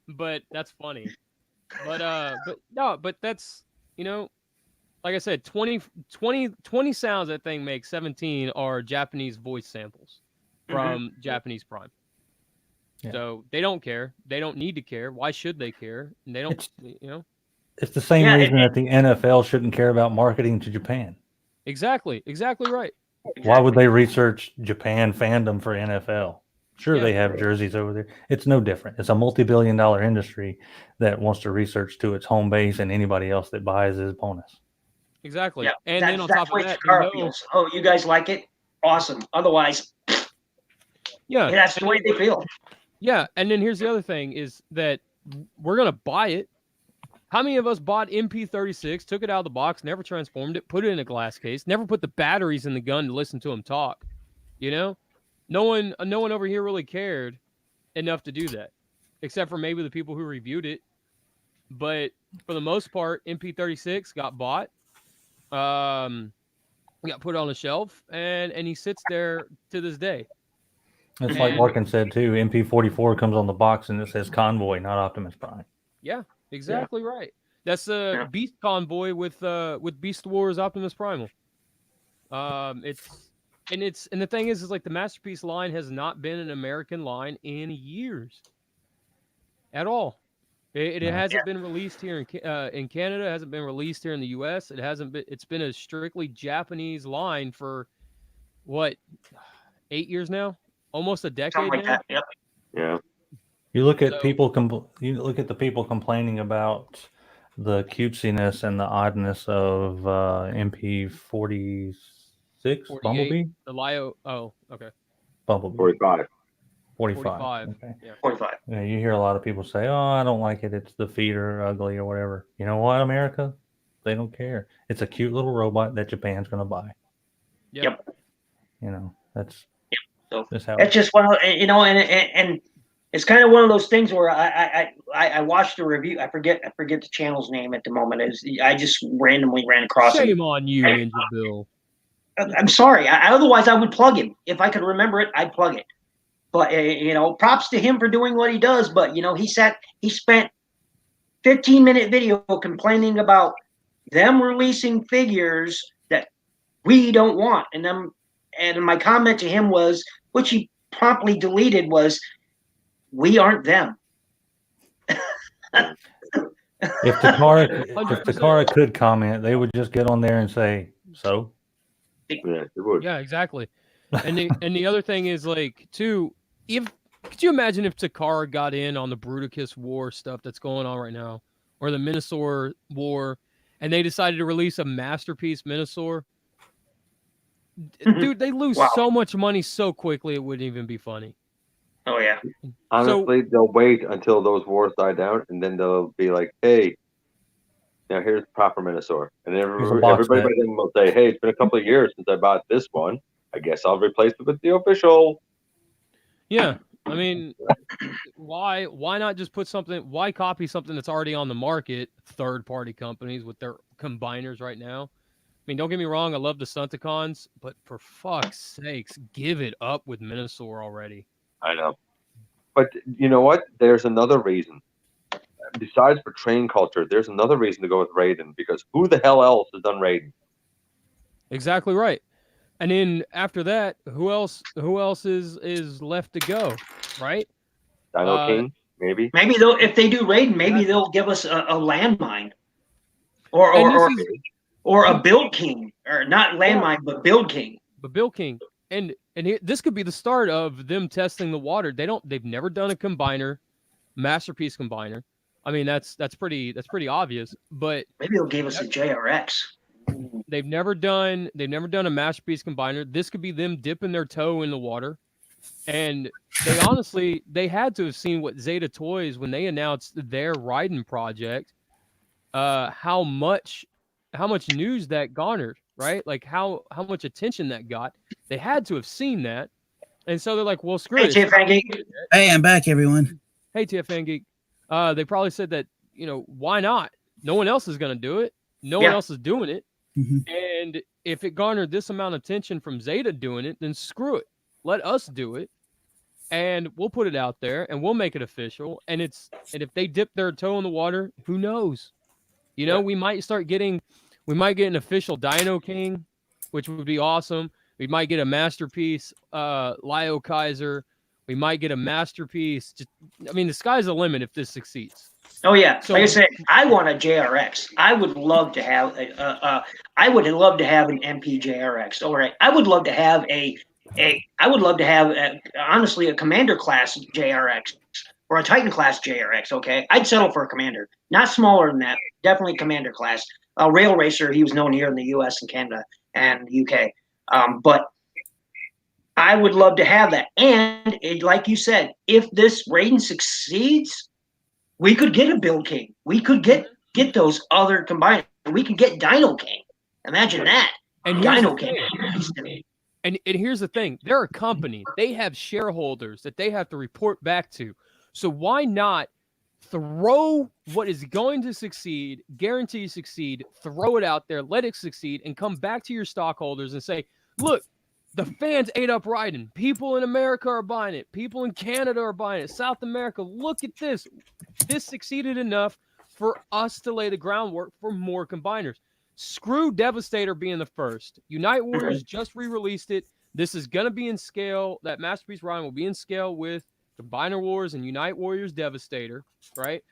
E: but that's funny. But that's, like I said, 20 sounds that thing makes. 17 are Japanese voice samples from Japanese Prime.
B: Yeah.
E: So they don't care. They don't need to care. Why should they care? And they don't,
B: It's the same reason that the NFL shouldn't care about marketing to Japan.
E: Exactly right.
B: Why would they research Japan fandom for NFL? Sure, they have jerseys over there. It's no different. It's a multi-billion-dollar industry that wants to research to its home base and anybody else that buys is bonus.
E: Exactly.
A: Yeah,
E: and then on top of that,
A: feels. Oh, you guys like it? Awesome. Otherwise, that's the way they feel.
E: Yeah, and then here's the other thing is that we're going to buy it. How many of us bought MP36, took it out of the box, never transformed it, put it in a glass case, never put the batteries in the gun to listen to them talk? No one over here really cared enough to do that, except for maybe the people who reviewed it. But for the most part, MP36 got bought, got put on a shelf, and he sits there to this day.
B: It's like Larkin said too. MP44 comes on the box and it says Convoy, not Optimus Prime.
E: Yeah, exactly right. That's a Beast Convoy with Beast Wars Optimus Primal. And the thing is like the Masterpiece line has not been an American line in years, at all. It hasn't been released here in Canada. It hasn't been released here in the U.S. It hasn't been. It's been a strictly Japanese line for what, 8 years now, almost a decade
A: like
E: now.
A: That. Yep.
D: Yeah.
B: You look at you look at the people complaining about the cutesiness and the oddness of MP46 Bumblebee.
E: The Lio. Oh, okay.
B: Bumblebee.
D: 45.
B: 45. Okay.
E: Yeah.
A: 45.
B: Yeah, you hear a lot of people say, "Oh, I don't like it. It's the feet are ugly or whatever." You know what, America? They don't care. It's a cute little robot that Japan's going to buy.
E: Yep.
B: That's
A: So
B: how
A: it's just one of and it's kind of one of those things where I I watched a review. I forget the channel's name at the moment. I just randomly ran across him.
E: Shame on you, Ninja Bill.
A: I'm sorry. Otherwise, I would plug him. If I could remember it, I'd plug it. But props to him for doing what he does. But he spent 15-minute video complaining about them releasing figures that we don't want, and my comment to him was, which he promptly deleted, was, "We aren't them."
B: If Takara could comment, they would just get on there and say, "So."
D: Yeah, it would.
E: Yeah, exactly. And the other thing is, like, too, could you imagine if Takara got in on the Bruticus War stuff that's going on right now, or the Minosaur War, and they decided to release a masterpiece Minosaur? Dude, they lose so much money so quickly, it wouldn't even be funny.
A: Oh yeah.
D: Honestly, they'll wait until those wars die down, and then they'll be like, "Hey, now here's proper Minosaur," and everybody by then will say, "Hey, it's been a couple of years since I bought this one. I guess I'll replace it with the official."
E: Yeah, I mean, why not just put something? Why copy something that's already on the market? Third-party companies with their combiners right now. I mean, don't get me wrong, I love the Stunticons, but for fuck's sakes, give it up with Minosaur already.
D: I know. But you know what? There's another reason. Besides for train culture, there's another reason to go with Raiden, because who the hell else has done Raiden?
E: Exactly right. And then after that, who else is left to go, right?
D: Dino King, maybe.
A: Maybe if they do Raiden, maybe they'll give us a landmine, or a Build King, or not landmine, but Build King.
E: But Build King, and this could be the start of them testing the water. They've never done a combiner, masterpiece combiner. I mean, that's pretty obvious. But
A: maybe they'll give us a JRX.
E: They've never done a masterpiece combiner. This could be them dipping their toe in the water. And they had to have seen what Zeta Toys, when they announced their Raiden project, how much news that garnered, right? Like how much attention that got. They had to have seen that. And so they're like, well, screw it.
A: Hey, TFN Geek.
G: Hey, I'm back, everyone.
E: Hey, TFN Geek. They probably said that, why not? No one else is going to do it. No one else is doing it.
G: Mm-hmm.
E: And if it garnered this amount of attention from Zeta doing it, then screw it. Let us do it. And we'll put it out there and we'll make it official. And if they dip their toe in the water, who knows? We might get an official Dino King, which would be awesome. We might get a masterpiece, Lio Kaiser. We might get a masterpiece. The sky's the limit if this succeeds.
A: Oh yeah, so, like I said, I want a JRX. I would love to have an MP JRX. All right, I would love to have honestly a Commander class JRX or a Titan class JRX. Okay, I'd settle for a Commander, not smaller than that. Definitely Commander class. A rail racer. He was known here in the U.S. and Canada and UK. But I would love to have that. And like you said, if this Raiden succeeds, we could get a Build King. We could get those other combiners. We could get Dino King. Imagine that.
E: And
A: Dino King.
E: And here's the thing. They're a company. They have shareholders that they have to report back to. So why not throw what is going to succeed, guarantee succeed, throw it out there, let it succeed, and come back to your stockholders and say, look, the fans ate up Raiden. People in America are buying it. People in Canada are buying it. South America, look at this. This succeeded enough for us to lay the groundwork for more combiners. Screw Devastator being the first. Unite Warriors just re-released it. This is going to be in scale. That Masterpiece Raiden will be in scale with Combiner Wars and Unite Warriors Devastator, right?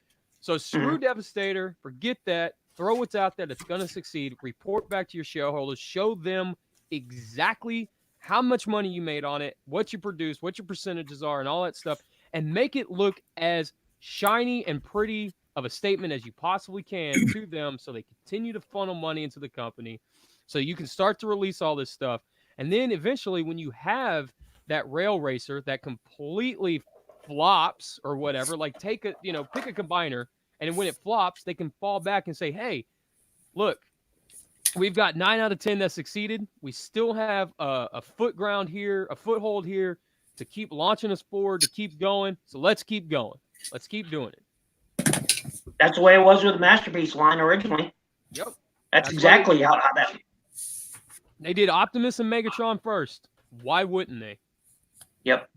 E: So screw Devastator. Forget that. Throw what's out there that's going to succeed. Report back to your shareholders. Show them exactly how much money you made on it, what you produced, what your percentages are, and all that stuff, and make it look as shiny and pretty of a statement as you possibly can to them so they continue to funnel money into the company so you can start to release all this stuff. And then eventually when you have that rail racer that completely flops or whatever, like pick a combiner, and then when it flops, they can fall back and say, hey, look, we've got 9 out of 10 that succeeded. We still have a foothold here to keep launching us forward, to keep going. So let's keep going. Let's keep doing it.
A: That's the way it was with the Masterpiece line originally.
E: Yep.
A: That's
E: That's
A: exactly how that.
E: They did Optimus and Megatron first. Why wouldn't they?
A: Yep.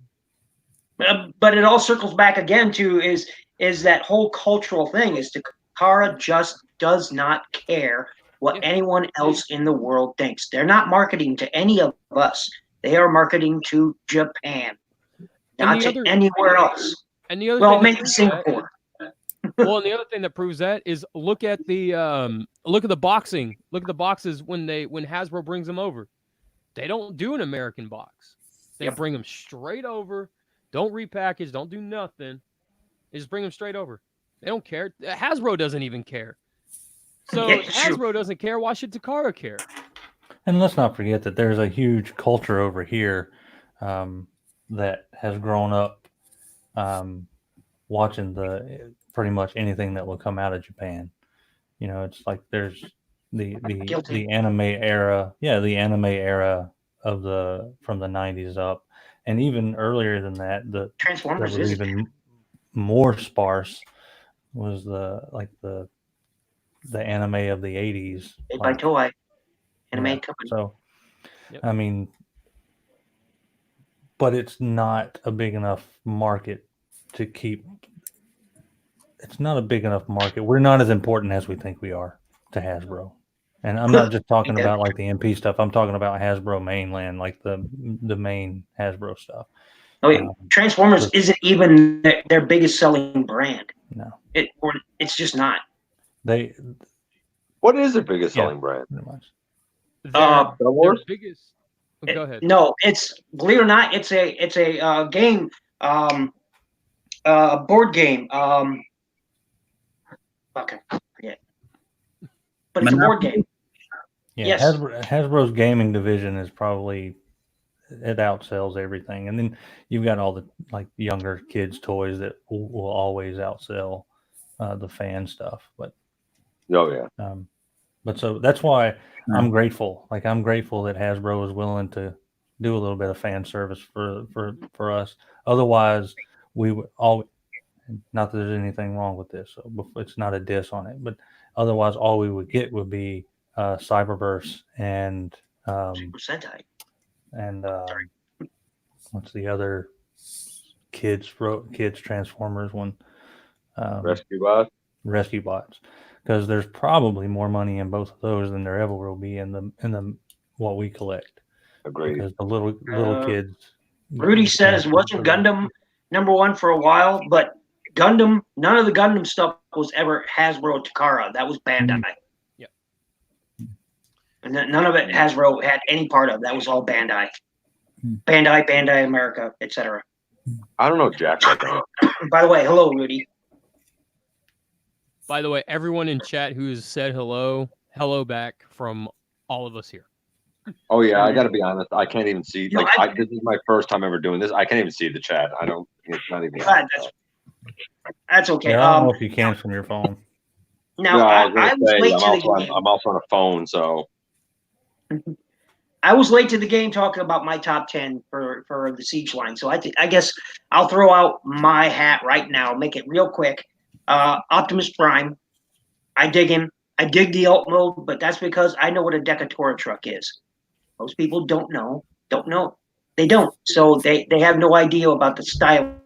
A: But it all circles back again to is that whole cultural thing is Takara just does not care what anyone else in the world thinks. They're not marketing to any of us. They are marketing to Japan, not to anywhere else.
E: And the other
A: Well,
E: thing
A: maybe Singapore.
E: Well, and the other thing that proves that is look at the boxing. Look at the boxes when Hasbro brings them over. They don't do an American box. They bring them straight over. Don't repackage. Don't do nothing. They just bring them straight over. They don't care. Hasbro doesn't even care. So if Hasbro doesn't care, why should Takara care?
B: And let's not forget that there's a huge culture over here that has grown up watching pretty much anything that will come out of Japan. You know, it's like there's the anime era. Yeah, the anime era from the 90s up. And even earlier than that, the
A: Transformers
B: was even more sparse was the anime of the 80s.
A: Made by Toei anime company.
B: So, I mean, but it's not a big enough market to keep. It's not a big enough market. We're not as important as we think we are to Hasbro. And I'm not just talking about like the MP stuff. I'm talking about Hasbro mainland, like the main Hasbro stuff.
A: Oh, yeah. Transformers isn't even their biggest selling brand.
B: No,
A: it's just not.
D: What is their biggest selling brand?
B: Pretty much.
E: Their biggest. Go ahead.
A: No, it's believe it or not, it's a game, board game. Okay, forget. But it's a board game.
B: Yeah,
A: yes.
B: Hasbro's gaming division is probably it outsells everything, and then you've got all the like younger kids' toys that will always outsell the fan stuff. But but so that's why I'm grateful. Like I'm grateful that Hasbro is willing to do a little bit of fan service for us. Otherwise, we would all. Not that there's anything wrong with this, so it's not a diss on it. But otherwise, all we would get would be Cyberverse and
A: Super Sentai.
B: And what's the other kids Transformers one?
D: Rescue
B: Bots, because there's probably more money in both of those than there ever will be in the what we collect.
D: Agreed.
B: Because the little kids.
A: Rudy says wasn't Gundam #1 for a while, but Gundam, none of the Gundam stuff was ever Hasbro Takara. That was Bandai.
E: Yep.
A: And none of it Hasbro had any part of. That was all Bandai. Bandai America, etc.
D: I don't know Jack.
A: By the way, hello, Rudy.
E: By the way, everyone in chat who has said hello back from all of us here.
D: Oh yeah, I got to be honest. I can't even see. This is my first time ever doing this. I can't even see the chat. I don't. It's not even.
A: That's okay.
B: Yeah, I don't know if you can from your phone.
A: Now, I was late to the game.
D: I'm also on a phone, so.
A: I was late to the game talking about my top 10 for the Siege line. So I guess I'll throw out my hat right now, make it real quick. Optimus Prime. I dig him. I dig the alt mode, but that's because I know what a Decatura truck is. Most people don't know. They don't. So they have no idea about the styling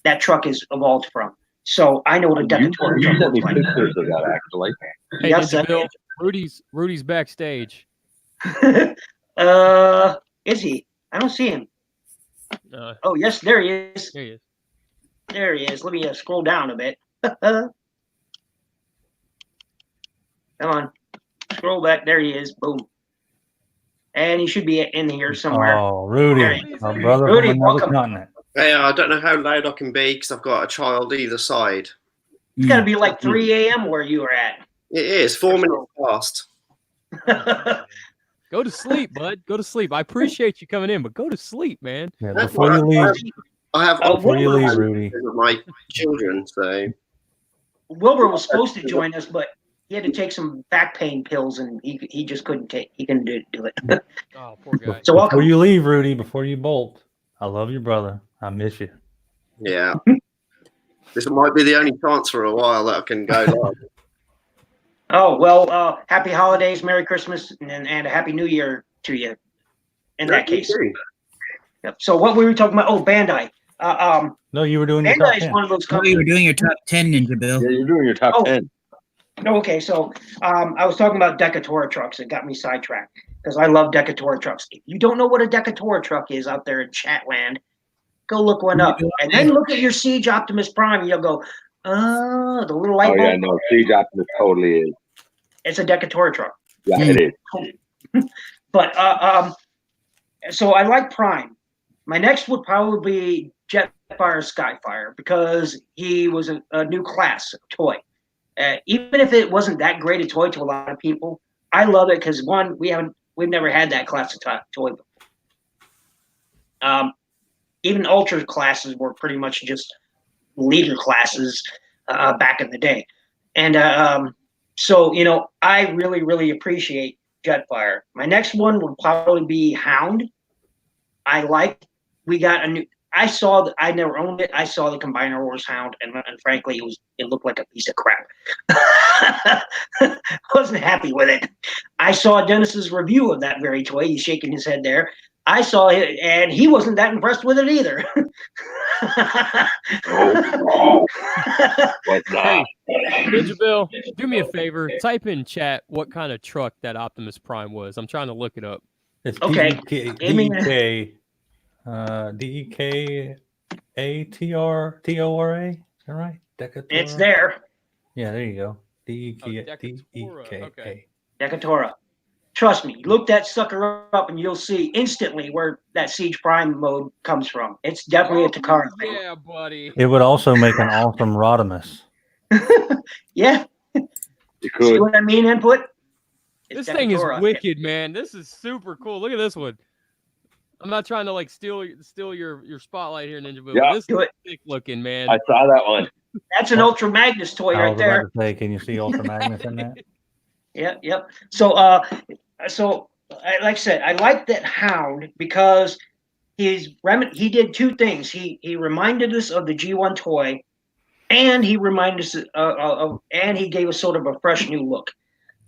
A: that truck is evolved from. So I know what a Decatura truck looks like.
D: Pictures of that, actually.
E: Hey,
A: yes,
E: Bill, Rudy's backstage.
A: Is he? I don't see him. Oh, yes, there he is.
E: There he is.
A: There he is. Let me scroll down a bit. Come on. Scroll back. There he is. Boom. And he should be in here somewhere.
B: Oh, Rudy. My brother
A: Rudy,
B: from another
A: welcome.
B: continent.
F: Hey, I don't know how loud I can be because I've got a child either side.
A: It's got to be like 3 a.m. where you were at.
F: It is 4 minutes past.
E: Go to sleep, bud. Go to sleep. I appreciate you coming in, but go to sleep, man.
B: Yeah, before you leave,
F: I have
B: before you leave, Rudy.
F: with my children, so
A: Wilbur was supposed to join us, but he had to take some back pain pills, and he just couldn't take. He couldn't do it.
E: Oh, poor guy.
A: So welcome.
B: Before you leave, Rudy, before you bolt, I love you, brother. I miss you.
F: yeah. This might be the only chance for a while that I can go live.
A: Oh, well, happy holidays, Merry Christmas, and a Happy New Year to you in that case. Yep. So what we were talking about, Bandai.
B: No, you were doing your top
A: Bandai is
B: 10.
A: one of those
G: Oh, you
A: companies.
G: were doing your top 10, Ninja Bill.
D: Yeah, you're doing your top
A: Oh.
D: 10.
A: Okay, so I was talking about Decatura trucks. It got me sidetracked because I love Decatura trucks. If you don't know what a Decatura truck is out there in Chatland, go look one up. And then look at your Siege Optimus Prime. You'll go, the little light
D: Oh,
A: bulb.
D: yeah, no. Siege Optimus totally is.
A: It's a Decatura truck.
D: Yeah, it is.
A: But so I like Prime. My next would probably be Jetfire Skyfire because he was a new class of toy. Even if it wasn't that great a toy to a lot of people, I love it because one, we've never had that class of toy before. Even Ultra classes were pretty much just leader classes back in the day, and so I really really appreciate Jetfire. My next one would probably be Hound. We got a new. I never owned it. I saw the Combiner Wars Hound, and frankly, it looked like a piece of crap. Wasn't happy with it. I saw Dennis's review of that very toy. He's shaking his head there. I saw it, and he wasn't that impressed with it either.
D: What's that?
E: Ninja Bill, do me a favor. Type in chat what kind of truck that Optimus Prime was. I'm trying to look it up.
B: It's
A: Okay.
B: DEKATORA. Is that right? Decatura?
A: It's there,
B: Yeah, there you go.
E: Decatura, okay.
A: Decatura. Trust me, look that sucker up, and you'll see instantly where that Siege Prime mode comes from. It's definitely a Takara thing.
E: Yeah, buddy.
B: It would also make an awesome Rodimus.
A: Yeah.
D: You
A: See
D: could.
A: what I mean? Input. It's
E: This thing is
A: Decatura.
E: wicked, man. This is super cool. Look at this one. I'm not trying to like steal your spotlight here, Ninja Bill.
D: Yeah.
E: This
A: Do
E: is
A: it.
E: sick looking, man.
D: I saw that one.
A: That's an Ultra Magnus toy
B: I
A: right
B: was
A: there.
B: about to say, can you see Ultra Magnus in that?
A: Yep. So, like I said, I like that Hound because he did two things. He reminded us of the G1 toy, and he reminded us and he gave us sort of a fresh new look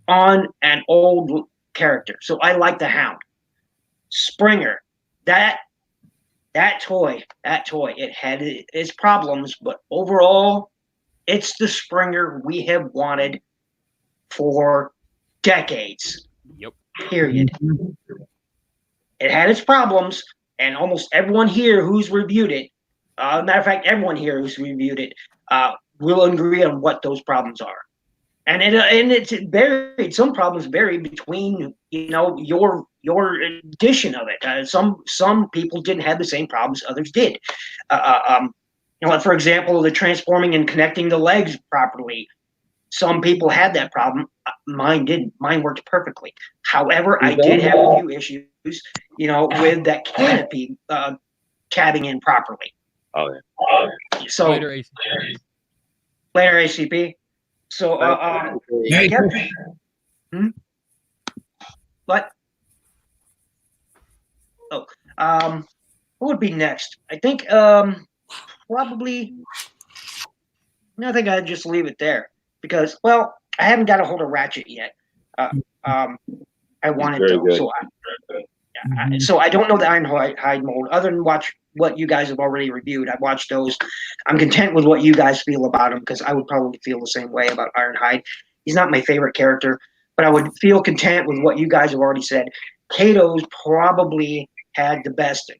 A: on an old character. So I like the Hound. Springer, that toy, it had its problems, but overall, it's the Springer we have wanted for decades.
E: Yep.
A: Period. It had its problems, and almost everyone here who's reviewed it, matter of fact, everyone here who's reviewed it, will agree on what those problems are. And it's varied. Some problems vary between your edition of it. Some people didn't have the same problems others did. For example, the transforming and connecting the legs properly. Some people had that problem. Mine didn't. Mine worked perfectly. However, I did have a few issues, with that canopy cabbing in properly.
D: Oh, yeah.
A: So
E: Later, ACP.
A: later ACP. So
G: Merry
A: yep.
G: Christmas.
A: What? What would be next? I think probably. I think I'd just leave it there because, well, I haven't got a hold of Ratchet yet. I wanted
D: Very
A: to,
D: good.
A: so I don't know the Ironhide mold other than watch what you guys have already reviewed. I've watched those. I'm content with what you guys feel about him because I would probably feel the same way about Ironhide. He's not my favorite character, but I would feel content with what you guys have already said. Kato's probably had the best,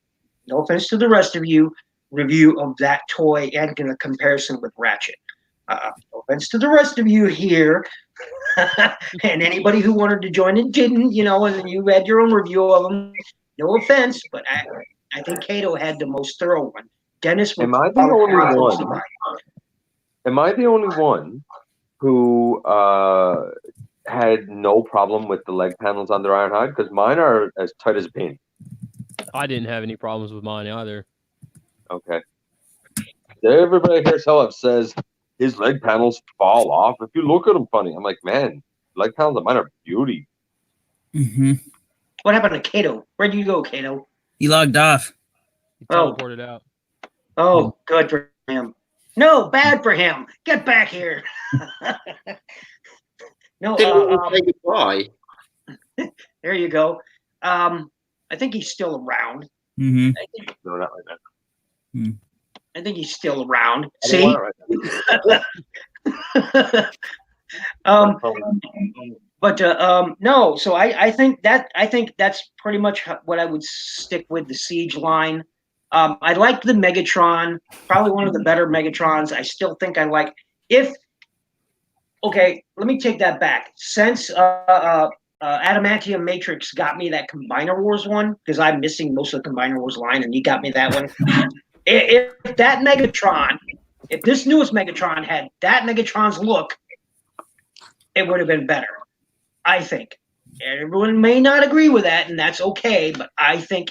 A: no offense to the rest of you, review of that toy and in a comparison with Ratchet. No offense to the rest of you here, and anybody who wanted to join and didn't, and you had your own review of them. No offense, but I think Kato had the most thorough one. Dennis was
D: Am I the only one? Am I the only one who had no problem with the leg panels on their Ironhide? Because mine are as tight as a pin.
E: I didn't have any problems with mine either.
D: Okay. Everybody here says his leg panels fall off if you look at them funny. I'm like, man, leg panels of mine are beauty.
G: Mm-hmm.
A: What happened to Kato? Where'd you go, Kato?
G: He logged off.
E: He
A: Oh.
E: teleported out.
A: Oh, good for him. No, bad for him. Get back here. No,
F: Didn't say goodbye.
A: there you go. I think he's still around.
G: Mm-hmm.
D: No, not right now.
A: I think he's still around.
D: I don't
A: See?
D: want it right now.
A: But no. So I think that's pretty much what I would stick with the Siege line. I like the Megatron, probably one of the better Megatrons. I still think I like okay, let me take that back. Since Adamantium Matrix got me that Combiner Wars one, because I'm missing most of the Combiner Wars line, and he got me that one. If that Megatron, if this newest Megatron had that Megatron's look, it would have been better. I think. Everyone may not agree with that, and that's okay, but I think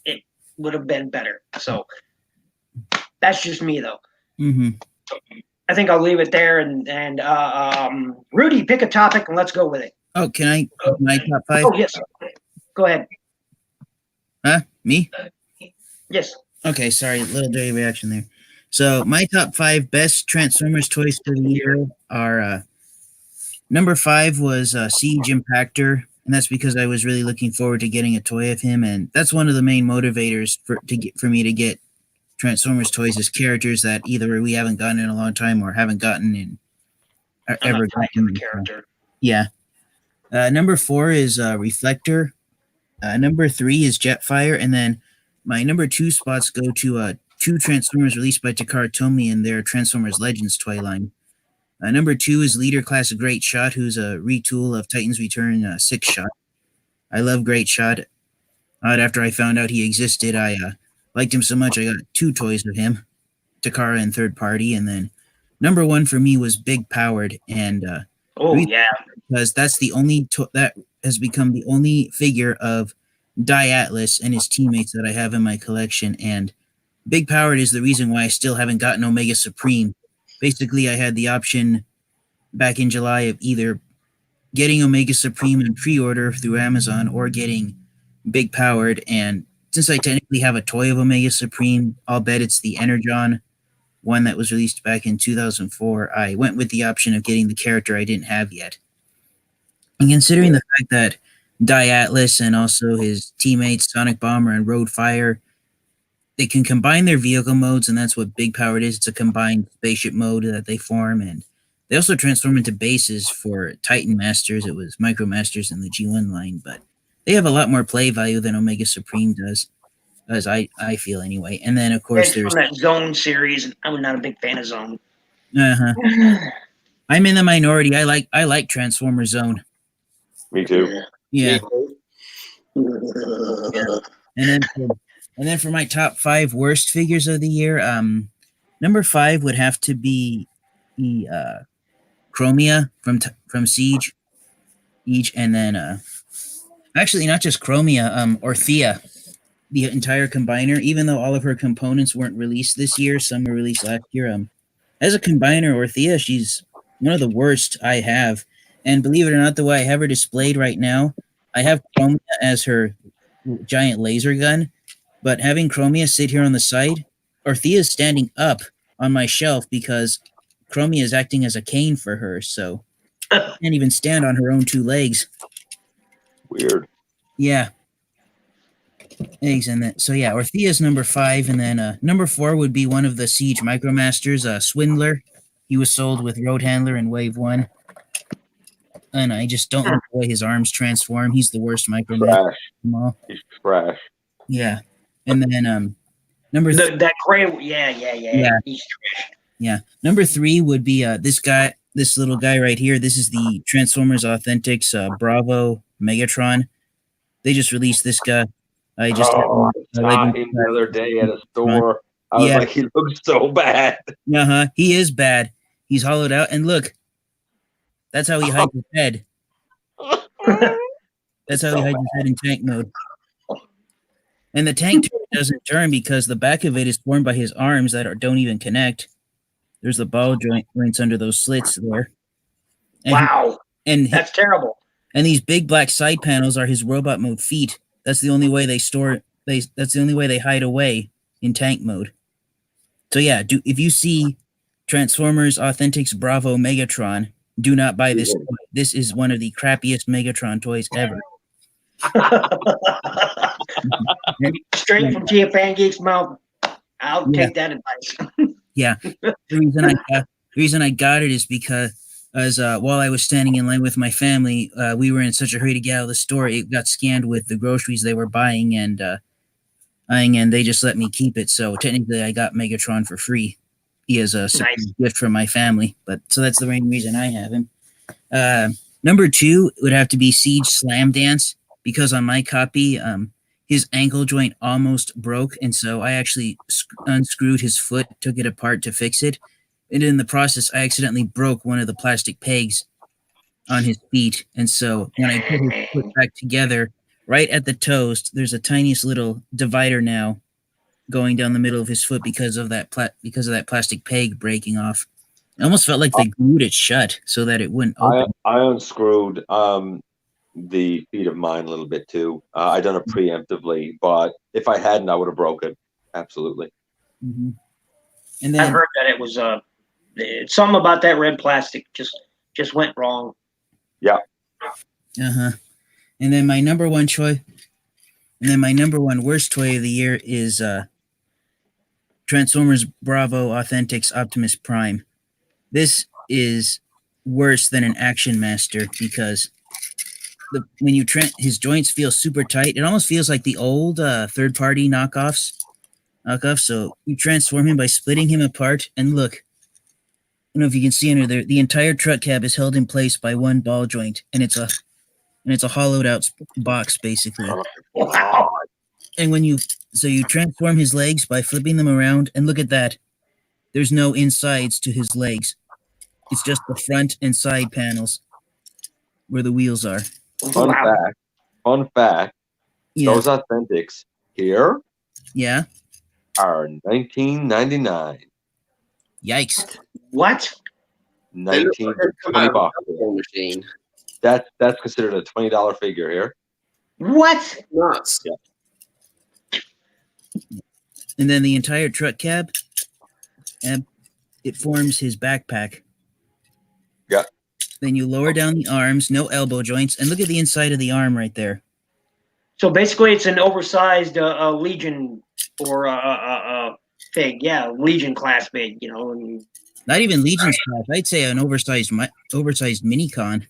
A: it would have been better. So that's just me, though.
G: Mm-hmm.
A: I think I'll leave it there, and Rudy, pick a topic and let's go with it.
G: Oh, can I? My top 5?
A: Oh yes, go ahead.
G: Huh? Me?
A: Yes.
G: Okay, sorry, little dirty reaction there. So my top 5 best Transformers toys for the year are number 5 was Siege Impactor, and that's because I was really looking forward to getting a toy of him, and that's one of the main motivators for me to get Transformers toys is characters that either we haven't gotten in a long time or haven't gotten in ever gotten
A: the character.
G: Yeah. Number 4 is Reflector. Number 3 is Jetfire, and then my number 2 spots go to 2 Transformers released by Takara Tomy in their Transformers Legends toy line. Number 2 is Leader Class Great Shot, who's a retool of Titan's Return 6 Shot. I love Great Shot. After I found out he existed, I liked him so much I got 2 toys of him, Takara and third party, and then number 1 for me was Big Powered, and because that's the only that has become the only figure of Atlas and his teammates that I have in my collection, and Big Powered is the reason why I still haven't gotten Omega Supreme. Basically, I had the option back in July of either getting Omega Supreme in pre-order through Amazon or getting Big Powered, and since I technically have a toy of Omega Supreme, I'll bet it's the Energon one that was released back in 2004. I went with the option of getting the character I didn't have yet. And considering the fact that Atlas and also his teammates, Sonic Bomber and Road Fire, they can combine their vehicle modes, and that's what Big Powered is. It's a combined spaceship mode that they form, and they also transform into bases for Titan Masters. It was Micro Masters in the G1 line, but they have a lot more play value than Omega Supreme does, as I feel anyway. And then, of course, there's
A: that Zone series, and I'm not a big fan of Zone.
G: I'm in the minority. I like Transformer Zone.
D: Me too.
G: Yeah. And then for my top 5 worst figures of the year, number 5 would have to be the Chromia from Siege, and then actually not just Chromia, Orthea, the entire combiner. Even though all of her components weren't released this year, some were released last year. As a combiner, Orthea, she's one of the worst I have. And believe it or not, the way I have her displayed right now, I have Chromia as her giant laser gun, but having Chromia sit here on the side, Orthea is standing up on my shelf because Chromia is acting as a cane for her, so she can't even stand on her own 2 legs.
D: Weird.
G: Yeah. Eggs and that. So yeah, Orthea's number 5, and then number 4 would be one of the Siege Micromasters, Swindler. He was sold with Road Handler in Wave 1. And I just don't like the way his arms transform. He's the worst Micromaster.
D: He's trash.
G: Yeah. And then number
A: that gray, yeah. He's trash.
G: Yeah. Number 3 would be this little guy right here. This is the Transformers Authentics Bravo Megatron. They just released this guy. I just
D: saw him the other day at a store. I was like, he looks so bad.
G: He is bad. He's hollowed out, and look, that's how he hides his head. That's how he hides his head in tank mode. And the tank doesn't turn because the back of it is formed by his arms that don't even connect. There's the ball joints under those slits there. And
A: wow. And that's terrible.
G: And these big black side panels are his robot mode feet. That's the only way they store. That's the only way they hide away in tank mode. So yeah, if you see Transformers Authentics Bravo Megatron, do not buy this toy. This is one of the crappiest Megatron toys ever.
A: Straight from Tia Pancake's mouth. I'll
G: Yeah.
A: take that advice.
G: Yeah. The reason I got it is because while I was standing in line with my family, we were in such a hurry to get out of the store. It got scanned with the groceries they were buying, and they just let me keep it. So technically, I got Megatron for free. He is a
A: Nice.
G: gift from my family, but so that's the main reason I have him. Number 2 would have to be Siege Slam Dance, because on my copy, his ankle joint almost broke, and so I actually unscrewed his foot, took it apart to fix it, and in the process, I accidentally broke one of the plastic pegs on his feet, and so when I put his foot back together, right at the toes, there's a tiniest little divider now going down the middle of his foot because of that plastic peg breaking off. It almost felt like they glued it shut so that it wouldn't open.
D: I unscrewed the feet of mine a little bit too. I done it preemptively, but if I hadn't, I would have broke it. Absolutely.
G: Mm-hmm. And
A: I've
G: then
A: heard that it was something about that red plastic just went wrong.
D: Yeah.
G: And then my number one worst toy of the year is Transformers Bravo Authentics Optimus Prime. This is worse than an Action Master because when you his joints feel super tight. It almost feels like the old third-party knockoffs. So you transform him by splitting him apart, and look. I don't know if you can see under there. The entire truck cab is held in place by one ball joint, and it's a hollowed out box basically.
A: Wow.
G: And when you transform his legs by flipping them around, and look at that. There's no insides to his legs. It's just the front and side panels where the wheels are.
D: Fun fact.
G: Yeah.
D: Those Authentics here
G: Yeah.
D: are $19.99.
G: Yikes.
A: What?
D: 19 to 20 bucks.
F: Machine.
D: That's considered a $20 figure here.
A: What?
F: Nuts.
G: And then the entire truck cab, it forms his backpack.
D: Yeah.
G: Then you lower down the arms, no elbow joints, and look at the inside of the arm right there.
A: So basically, it's an oversized Legion or fig. Yeah, Legion class big. You know.
G: Not even Legion's class. I'd say an oversized mini-con.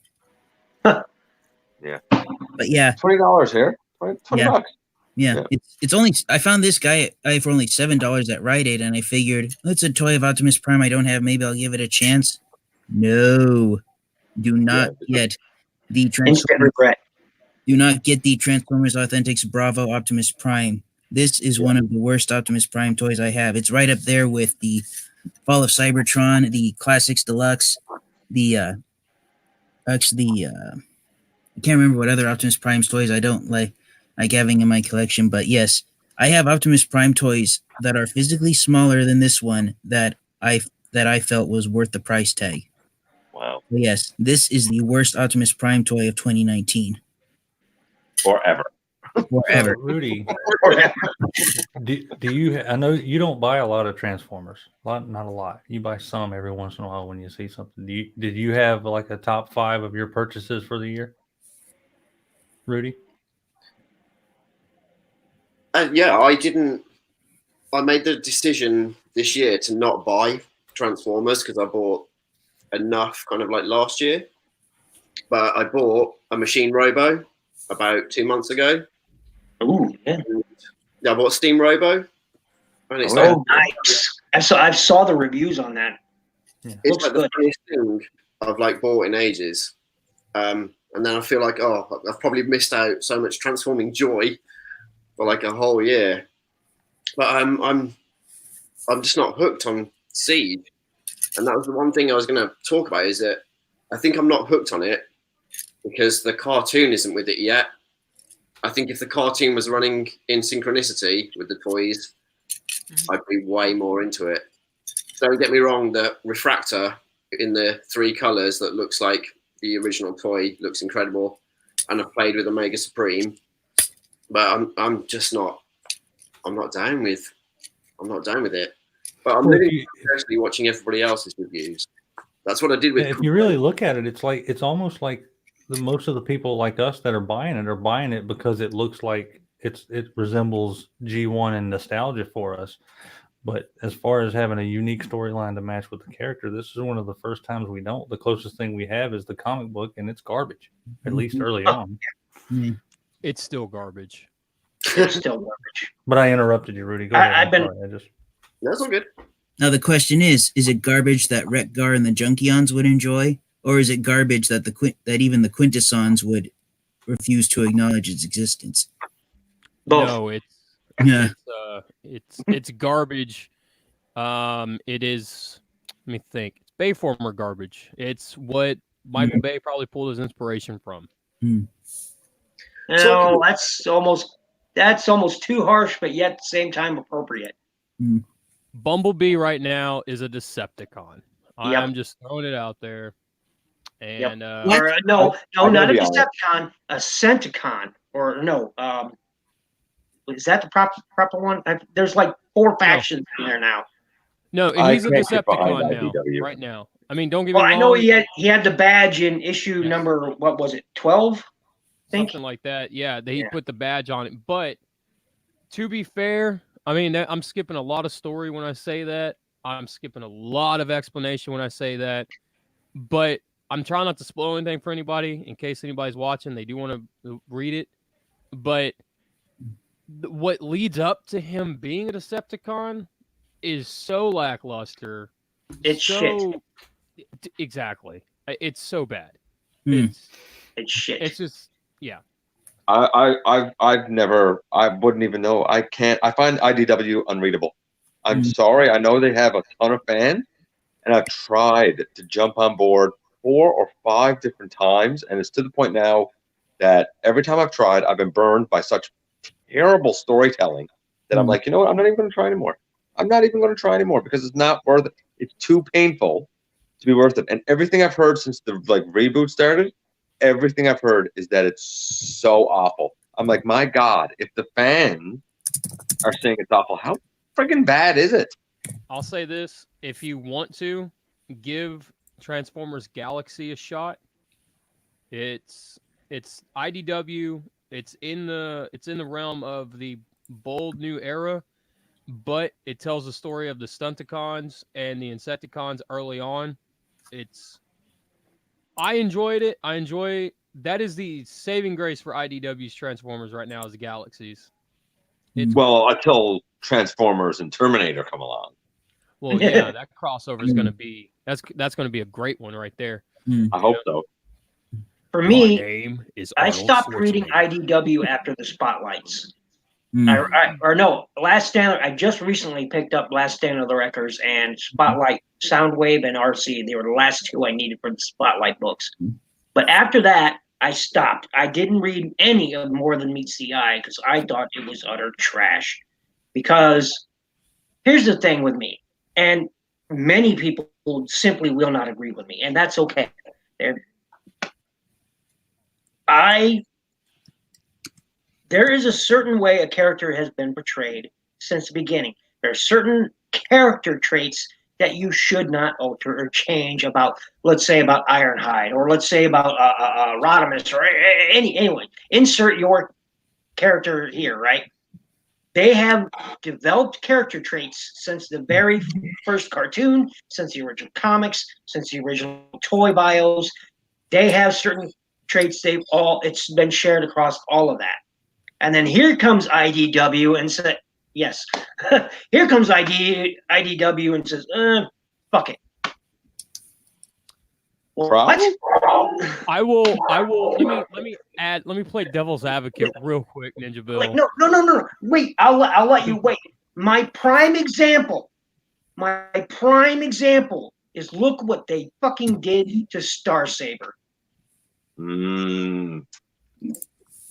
A: Huh.
D: Yeah.
G: But yeah.
D: $20 here. 20
G: Yeah.
D: bucks.
G: Yeah. It's only, I found this guy for only $7 at Rite Aid, and I figured, it's a toy of Optimus Prime I don't have. Maybe I'll give it a chance. No. Do not get the
A: Instant regret.
G: Do not get the Transformers Authentics Bravo Optimus Prime. This is one of the worst Optimus Prime toys I have. It's right up there with the Fall of Cybertron, the Classics Deluxe, I can't remember what other Optimus Prime toys I don't like having in my collection, but yes, I have Optimus Prime toys that are physically smaller than this one that I felt was worth the price tag.
D: Wow.
G: But yes, this is the worst Optimus Prime toy of 2019.
D: Forever.
B: Rudy, do you? I know you don't buy a lot of Transformers. Not a lot. You buy some every once in a while when you see something. Did you have like a top 5 of your purchases for the year, Rudy?
F: Yeah, I didn't. I made the decision this year to not buy Transformers because I bought enough kind of like last year. But I bought a Machine Robo about 2 months ago.
A: Ooh, yeah.
F: I bought Steam Robo. And it's
A: Nice. I saw the reviews on that.
B: Yeah.
F: it's
A: Looks
F: like
A: good.
F: the funniest thing I've like bought in ages. And then I feel like, I've probably missed out so much transforming joy for like a whole year. But I'm just not hooked on Siege. And that was the one thing I was going to talk about, is that I think I'm not hooked on it because the cartoon isn't with it yet. I think if the cartoon was running in synchronicity with the toys, I'd be way more into it. Don't get me wrong, the refractor in the 3 colors that looks like the original toy looks incredible, and I've played with Omega Supreme, but I'm not down with it. But I'm
B: Well, if
F: really
B: you-
F: actually watching everybody else's reviews. That's what I did with.
B: if you really look at it, it's almost like most of the people like us that are buying it because it looks like it resembles G1 and nostalgia for us. But as far as having a unique storyline to match with the character, this is one of the first times we don't. The closest thing we have is the comic book, and it's garbage, at least early on.
E: It's still garbage.
A: It's still garbage.
B: But I interrupted you, Rudy. Go ahead.
A: I've been-
F: That's all good.
G: Now the question is it garbage that Retgar and the Junkions would enjoy, or is it garbage that that even the Quintessons would refuse to acknowledge its existence?
A: Both.
E: No, it's
G: Yeah.
E: it's garbage. It is. Let me think. It's Bayformer garbage. It's what Michael Bay probably pulled his inspiration from.
A: No, that's almost too harsh, but yet at the same time appropriate.
E: Bumblebee right now is a Decepticon.
A: Yep.
E: I'm just throwing it out there. And
A: Or, no,
D: I
A: not a
D: gotta be honest.
A: Decepticon, a Centicon, or no. Is that the proper one? There's like 4 factions in there now.
E: no,
D: I
E: he's a
D: can't get behind
E: Decepticon now.
D: IDW.
E: Right now. I mean, don't get me
A: Well,
E: wrong.
A: I know he had the badge in issue
E: Yes.
A: number, what was it, 12? Think?
E: Something like that. Yeah, they
A: Yeah.
E: put the badge on it. But to be fair, I mean, I'm skipping a lot of story when I say that. I'm skipping a lot of explanation when I say that. But I'm trying not to spoil anything for anybody in case anybody's watching. They do want to read it. But what leads up to him being a Decepticon is so lackluster.
A: It's shit.
E: Exactly. It's so bad.
G: Hmm.
A: It's shit.
E: It's just, yeah.
D: I've never, I wouldn't even know. I find IDW unreadable. I'm sorry. I know they have a ton of fans, and I've tried to jump on board 4 or 5 different times, and it's to the point now that every time I've tried, I've been burned by such terrible storytelling that I'm like, you know what? I'm not even going to try anymore. I'm not even going to try anymore because it's not worth it. It's too painful to be worth it. And everything I've heard since the reboot started, everything I've heard is that it's so awful. I'm like, my God, if the fans are saying it's awful, how freaking bad is it?
E: I'll say this: if you want to give Transformers Galaxy a shot, it's IDW. It's in the realm of the bold new era, but it tells the story of the Stunticons and the Insecticons early on. I enjoyed it. That is the saving grace for IDW's Transformers right now is the Galaxies.
D: Well, until Transformers and Terminator come along.
E: Well, yeah, that crossover is going to be that's going to be a great one right there.
D: I hope so.
A: For
E: My
A: me,
E: name is
A: I
E: Arnold
A: stopped reading
E: Schwarzenegger.
A: IDW after the Spotlights. Last Stand. I just recently picked up Last Stand of the Wreckers and Spotlight, Soundwave, and RC. They were the last 2 I needed for the Spotlight books. But after that, I stopped. I didn't read any of More Than Meets the Eye because I thought it was utter trash. Because here's the thing with me, and many people simply will not agree with me, and that's okay. There is a certain way a character has been portrayed since the beginning. There are certain character traits that you should not alter or change about, let's say, about Ironhide, or let's say about Rodimus, or anyone. Insert your character here, right? They have developed character traits since the very first cartoon, since the original comics, since the original toy bios. They have certain traits. It's been shared across all of that. And then here comes IDW and said, yes, here comes IDW and says, fuck it. What?
E: I will. Let me play devil's advocate real quick, Ninja Bill.
A: Wait, no. Wait, I'll let you wait. My prime example is look what they fucking did to Starsaber.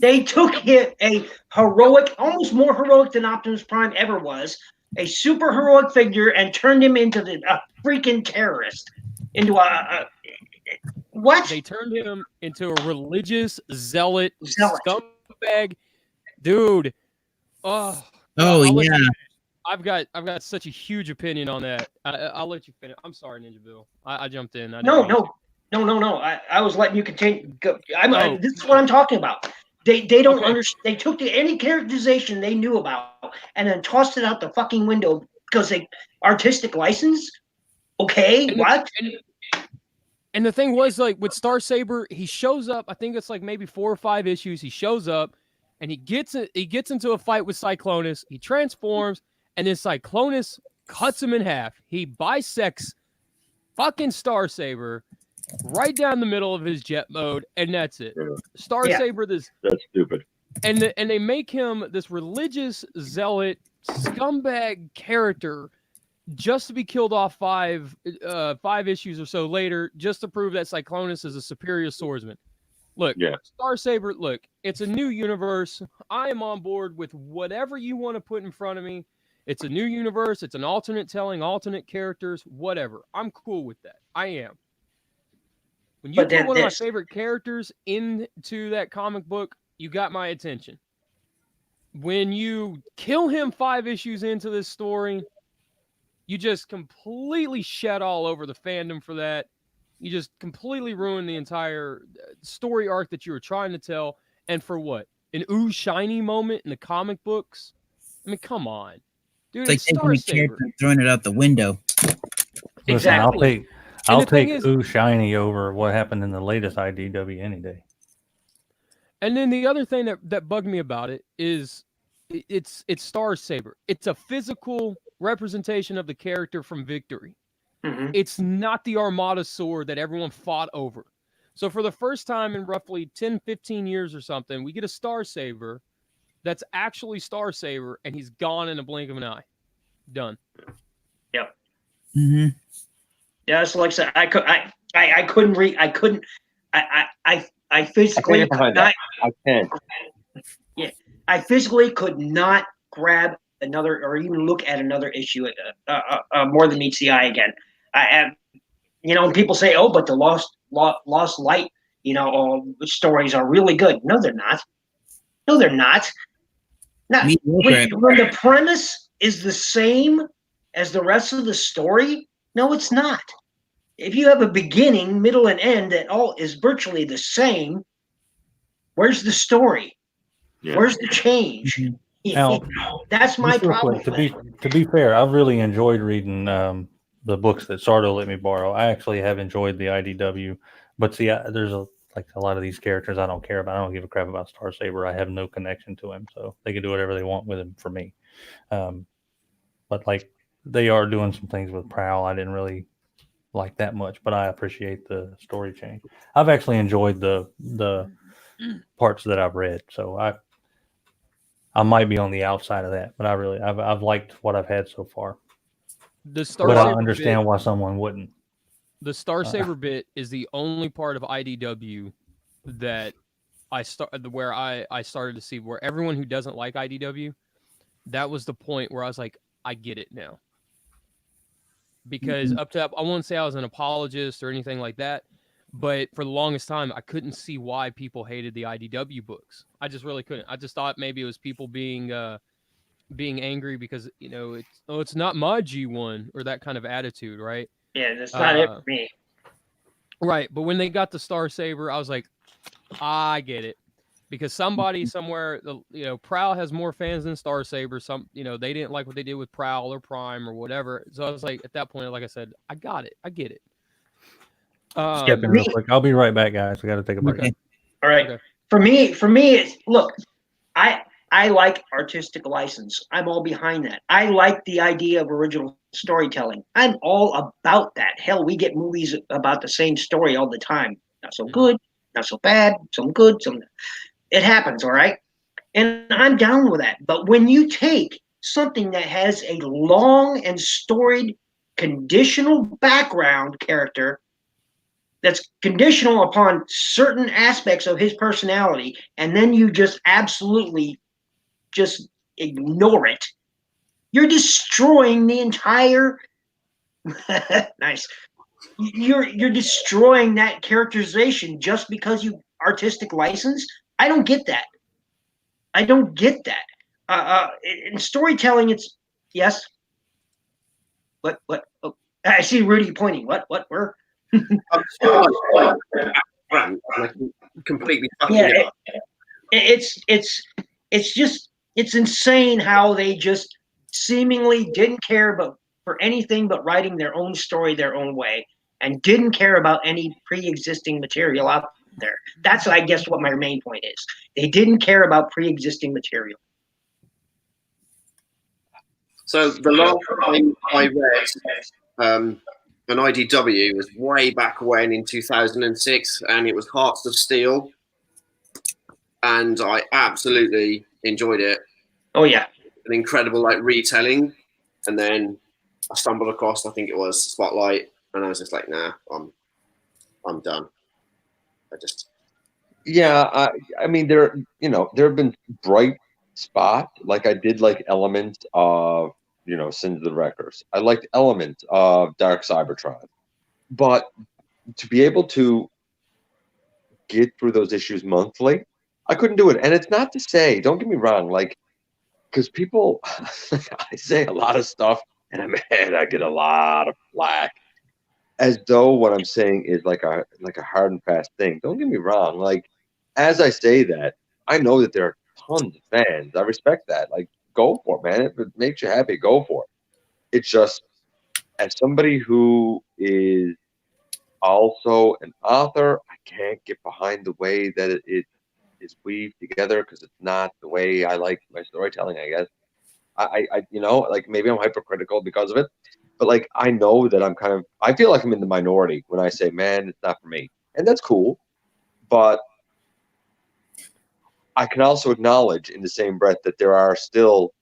A: They took a heroic, almost more heroic than Optimus Prime ever was, a super heroic figure, and turned him into a freaking terrorist. Into what?
E: They turned him into a religious zealot. Scumbag. Dude. Oh,
G: yeah.
E: I've got such a huge opinion on that. I'll let you finish. I'm sorry, Ninja Bill. I jumped in. I didn't
A: No,
E: mean to.
A: no. I was letting you continue. Go.
E: Oh.
A: This is what I'm talking about. They don't
E: Okay.
A: understand. They took any characterization they knew about and then tossed it out the fucking window because they artistic license. Okay, what?
E: And the thing was, like, with Star Saber, he shows up. I think it's like maybe 4 or 5 issues. He shows up, and he gets into a fight with Cyclonus. He transforms, and then Cyclonus cuts him in half. He bisects fucking Star Saber right down the middle of his jet mode, and that's it. Star Saber,
D: that's stupid.
E: And they make him this religious zealot scumbag character just to be killed off 5 issues or so later, just to prove that Cyclonus is a superior swordsman. Look, Star Saber, look, it's a new universe. I am on board with whatever you want to put in front of me. It's a new universe. It's an alternate telling, alternate characters, whatever. I'm cool with that. I am. When you put one of my favorite characters into that comic book, you got my attention. When you kill him 5 issues into this story, you just completely shed all over the fandom for that. You just completely ruined the entire story arc that you were trying to tell. And for what? An ooh shiny moment in the comic books? I mean, come on. Dude,
G: it's like taking a character and throwing it out the window.
B: Listen, I'll take ooh shiny over what happened in the latest IDW any day.
E: And then the other thing that bugged me about it is it's Star Saber. It's a physical representation of the character from Victory.
A: Mm-hmm.
E: It's not the Armada sword that everyone fought over. So for the first time in roughly 10, 15 years or something, we get a Star Saber that's actually Star Saber, and he's gone in a blink of an eye. Done.
A: Yep.
G: Mm-hmm.
A: Yeah, it's like I said, I couldn't read. I physically could not.
D: I can.
A: Yeah, I physically could not grab another or even look at another issue more than meets the eye again. People say, "Oh, but the Lost Light, stories are really good." No, they're not. No, they're not. When the premise is the same as the rest of the story, no, it's not. If you have a beginning, middle, and end that all is virtually the same, where's the story? Yeah. Where's the change?
B: Now,
A: that's my problem.
B: To be fair, I've really enjoyed reading the books that Sardo let me borrow. I actually have enjoyed the IDW, but see, there's a lot of these characters I don't care about. I don't give a crap about Star Saber. I have no connection to him, so they can do whatever they want with him for me. But they are doing some things with Prowl I didn't really like that much, but I appreciate the story change. I've actually enjoyed the parts that I've read, so I might be on the outside of that, but I've liked what I've had so far. But I understand why someone wouldn't.
E: The Star Saber bit is the only part of IDW that I started to see where everyone who doesn't like IDW, that was the point where I was like, I get it now. Because up to that, I won't say I was an apologist or anything like that, but for the longest time, I couldn't see why people hated the IDW books. I just really couldn't. I just thought maybe it was people being angry because it's not my G1 or that kind of attitude, right?
A: Yeah, that's not it for me.
E: Right, but when they got the Star Saber, I was like, I get it. Because somebody somewhere, Prowl has more fans than Star Saber. They didn't like what they did with Prowl or Prime or whatever. So I was like, at that point, like I said, I got it. I get it.
B: Step in real quick. I'll be right back, guys. We got to take a break.
E: Okay.
A: All right. Okay. For me, look, I like artistic license. I'm all behind that. I like the idea of original storytelling. I'm all about that. Hell, we get movies about the same story all the time. Not so good, not so bad, some good, some. It happens, all right? And I'm down with that. But when you take something that has a long and storied conditional background character that's conditional upon certain aspects of his personality, and then you just absolutely just ignore it, you're destroying the entire nice. You're destroying that characterization just because you artistic license. I don't get that. I don't get that. In storytelling, Yes. What? Oh, I see Rudy pointing. What? Where?
F: I'm so like, brand, like completely fucking
A: Yeah,
F: it up.
A: it's just it's insane how they just seemingly didn't care for anything but writing their own story their own way and didn't care about any pre-existing material out there. That's I guess what my main point is. They didn't care about pre-existing material.
F: So the last time I read an IDW was way back when in 2006, and it was Hearts of Steel, and I absolutely enjoyed it.
A: Oh yeah,
F: An incredible like retelling, and then I stumbled across, I think it was Spotlight, and I was just like, nah, I'm done.
D: Yeah, I mean, there have been bright spots. Like I did like elements of Sins of the Wreckers. I liked elements of Dark Cybertron, but to be able to get through those issues monthly, I couldn't do it. And it's not to say, don't get me wrong, like because people, I say a lot of stuff, and I get a lot of flack, as though what I'm saying is like a hard and fast thing. Don't get me wrong. Like as I say that, I know that there are tons of fans. I respect that. Like go for it, man. If it makes you happy, go for it. It's just as somebody who is also an author, I can't get behind the way that it is weaved together because it's not the way I like my storytelling, I guess. I like maybe I'm hypercritical because of it, but like I know that I feel like I'm in the minority when I say, man, it's not for me. And that's cool. But I can also acknowledge in the same breath that there are still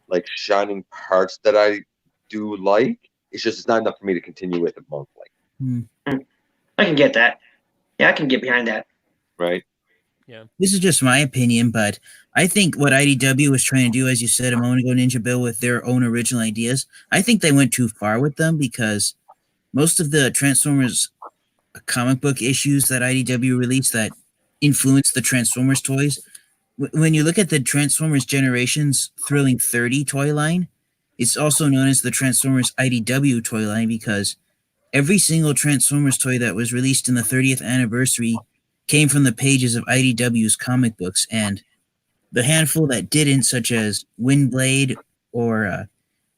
D: like shining parts that I do like. It's just it's not enough for me to continue with it monthly.
A: I can get that. Yeah, I can get behind that.
D: Right.
E: Yeah.
G: This is just my opinion, but I think what IDW was trying to do, as you said a moment ago, Ninja Bill, with their own original ideas, I think they went too far with them because most of the Transformers comic book issues that IDW released that influenced the Transformers toys, when you look at the Transformers Generations Thrilling 30 toy line, it's also known as the Transformers IDW toy line because every single Transformers toy that was released in the 30th anniversary came from the pages of IDW's comic books, and the handful that didn't, such as Windblade or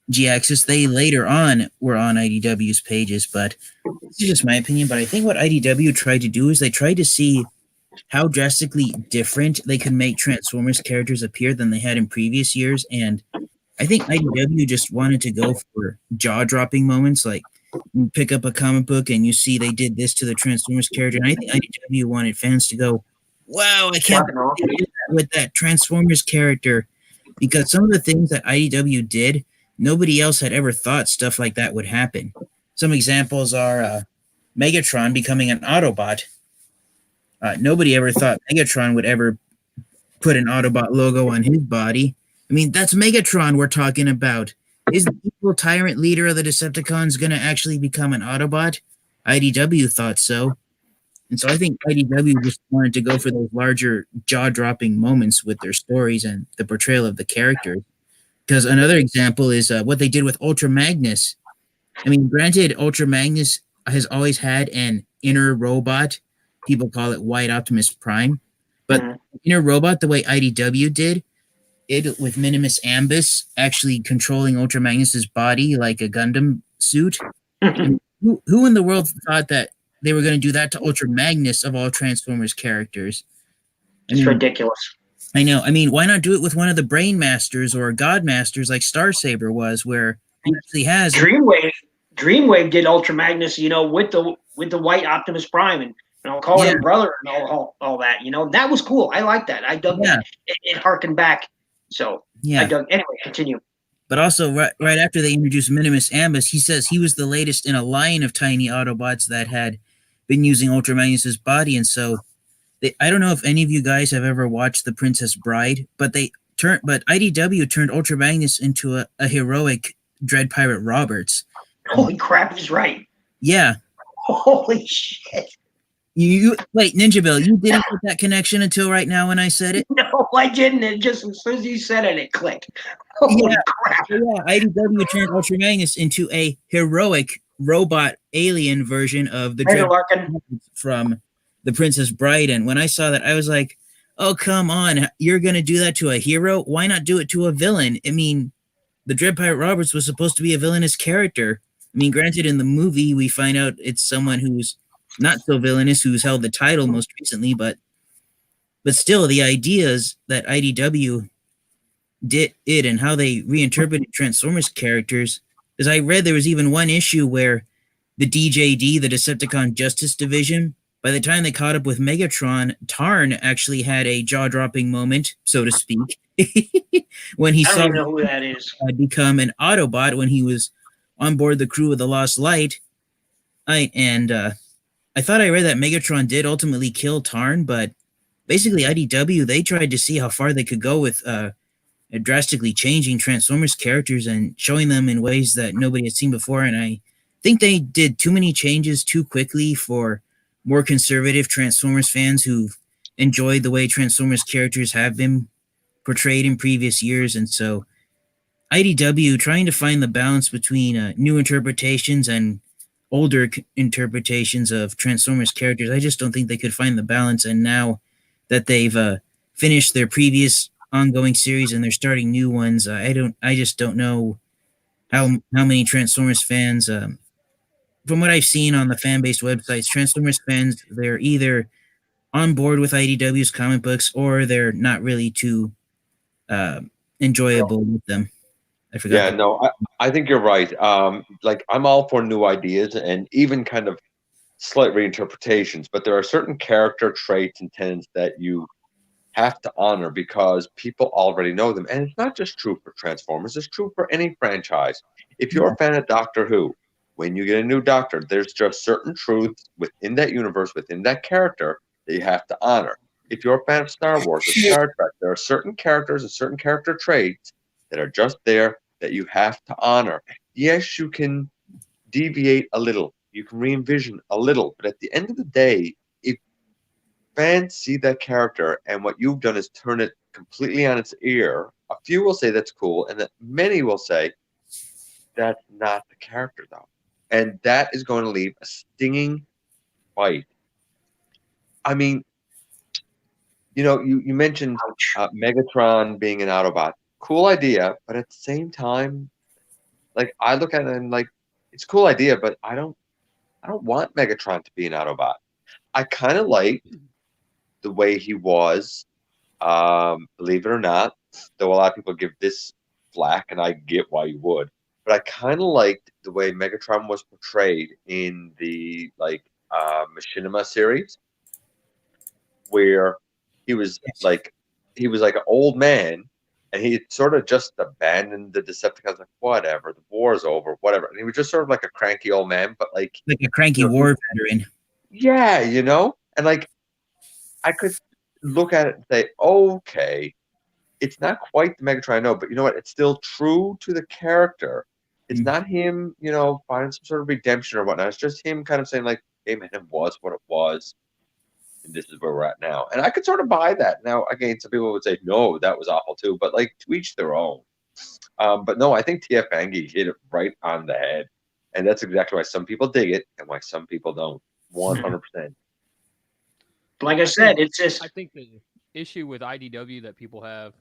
G: G-Axis, they later on were on IDW's pages, but this is just my opinion. But I think what IDW tried to do is they tried to see how drastically different they could make Transformers characters appear than they had in previous years, and I think IDW just wanted to go for jaw-dropping moments, like you pick up a comic book and you see they did this to the Transformers character, and I think IDW wanted fans to go, wow, I can't believe they did that with that Transformers character, because some of the things that IDW did, nobody else had ever thought stuff like that would happen. Some examples are Megatron becoming an Autobot. Nobody ever thought Megatron would ever put an Autobot logo on his body. I mean, that's Megatron we're talking about. Is the evil tyrant leader of the Decepticons going to actually become an Autobot? IDW thought so. And so I think IDW just wanted to go for those larger jaw-dropping moments with their stories and the portrayal of the characters. Because another example is what they did with Ultra Magnus. I mean, granted, Ultra Magnus has always had an inner robot. People call it White Optimus Prime. But inner robot, the way IDW did, it with Minimus Ambus actually controlling Ultra Magnus's body like a Gundam suit. Who in the world thought that they were going to do that to Ultra Magnus of all Transformers characters?
A: It's ridiculous. I
G: know. I mean, why not do it with one of the Brain Masters or God Masters like Starsaber was, where he actually has
A: Dreamwave did Ultra Magnus, with the White Optimus Prime and call him brother and all that. That was cool. I like that. I dug that. It harkened back. So I dug. Anyway, continue.
G: But also, right after they introduced Minimus Ambus, he says he was the latest in a line of tiny Autobots that had been using Ultra Magnus's body. And so, I don't know if any of you guys have ever watched The Princess Bride, but IDW turned Ultra Magnus into a heroic Dread Pirate Roberts.
A: Holy crap, he's right.
G: Yeah.
A: Holy shit.
G: You wait, Ninja Bill, you didn't get that connection until right now when I said it?
A: No, I didn't. It just as soon as you said it, it clicked. Holy crap.
G: Yeah, IDW turned Ultra Magnus into a heroic robot alien version of the
A: Randall
G: Dread
A: Larkin.
G: from The Princess Bride. And when I saw that, I was like, oh, come on. You're going to do that to a hero? Why not do it to a villain? I mean, the Dread Pirate Roberts was supposed to be a villainous character. I mean, granted, in the movie, we find out it's someone who's not so villainous, who's held the title most recently, but still, the ideas that IDW did it and how they reinterpreted Transformers characters. Because I read there was even one issue where the DJD, the Decepticon Justice Division, by the time they caught up with Megatron, Tarn actually had a jaw-dropping moment, so to speak, when he
A: I don't
G: saw
A: even know who that is.
G: become an Autobot when he was on board the crew of the Lost Light. I thought I read that Megatron did ultimately kill Tarn, but basically IDW, they tried to see how far they could go with drastically changing Transformers characters and showing them in ways that nobody had seen before. And I think they did too many changes too quickly for more conservative Transformers fans who've enjoyed the way Transformers characters have been portrayed in previous years. And so IDW trying to find the balance between new interpretations and older interpretations of Transformers characters. I just don't think they could find the balance. And now that they've finished their previous ongoing series and they're starting new ones, I just don't know how many Transformers fans, from what I've seen on the fan-based websites, Transformers fans, they're either on board with IDW's comic books or they're not really too enjoyable with them. I forgot.
D: Yeah, no, I think you're right. Like I'm all for new ideas and even kind of slight reinterpretations, but there are certain character traits and tenets that you have to honor because people already know them. And it's not just true for Transformers, it's true for any franchise. If you're a fan of Doctor Who, when you get a new Doctor, there's just certain truths within that universe, within that character that you have to honor. If you're a fan of Star Wars or Star Trek, there are certain characters and certain character traits that are just there that you have to honor. Yes, you can deviate a little, you can re-envision a little, but at the end of the day, if fans see that character and what you've done is turn it completely on its ear, a few will say that's cool, and that many will say that's not the character though. And that is going to leave a stinging bite. I mean, you know, you mentioned Megatron being an Autobot. Cool idea, but at the same time, like I look at it and like it's a cool idea, but I don't want Megatron to be an Autobot. I kind of like the way he was, believe it or not, though a lot of people give this flack, and I get why you would. But I kind of liked the way Megatron was portrayed in the Machinima series, where he was like an old man, and he sort of just abandoned the Decepticons, like whatever, the war's over, whatever. And he was just sort of like a cranky old man, but like
G: a cranky war veteran.
D: Yeah, you know, and like I could look at it and say, okay, it's not quite the Megatron I know, but you know what? It's still true to the character. It's not him, you know, finding some sort of redemption or whatnot. It's just him kind of saying like, hey man, it was what it was, and this is where we're at now. And I could sort of buy that. Now, again, some people would say, no, that was awful too, but like to each their own. But no, I think TF Angie hit it right on the head. And that's exactly why some people dig it and why some people don't. 100%.
A: Like I said, it's just.
E: I think the issue with IDW that people have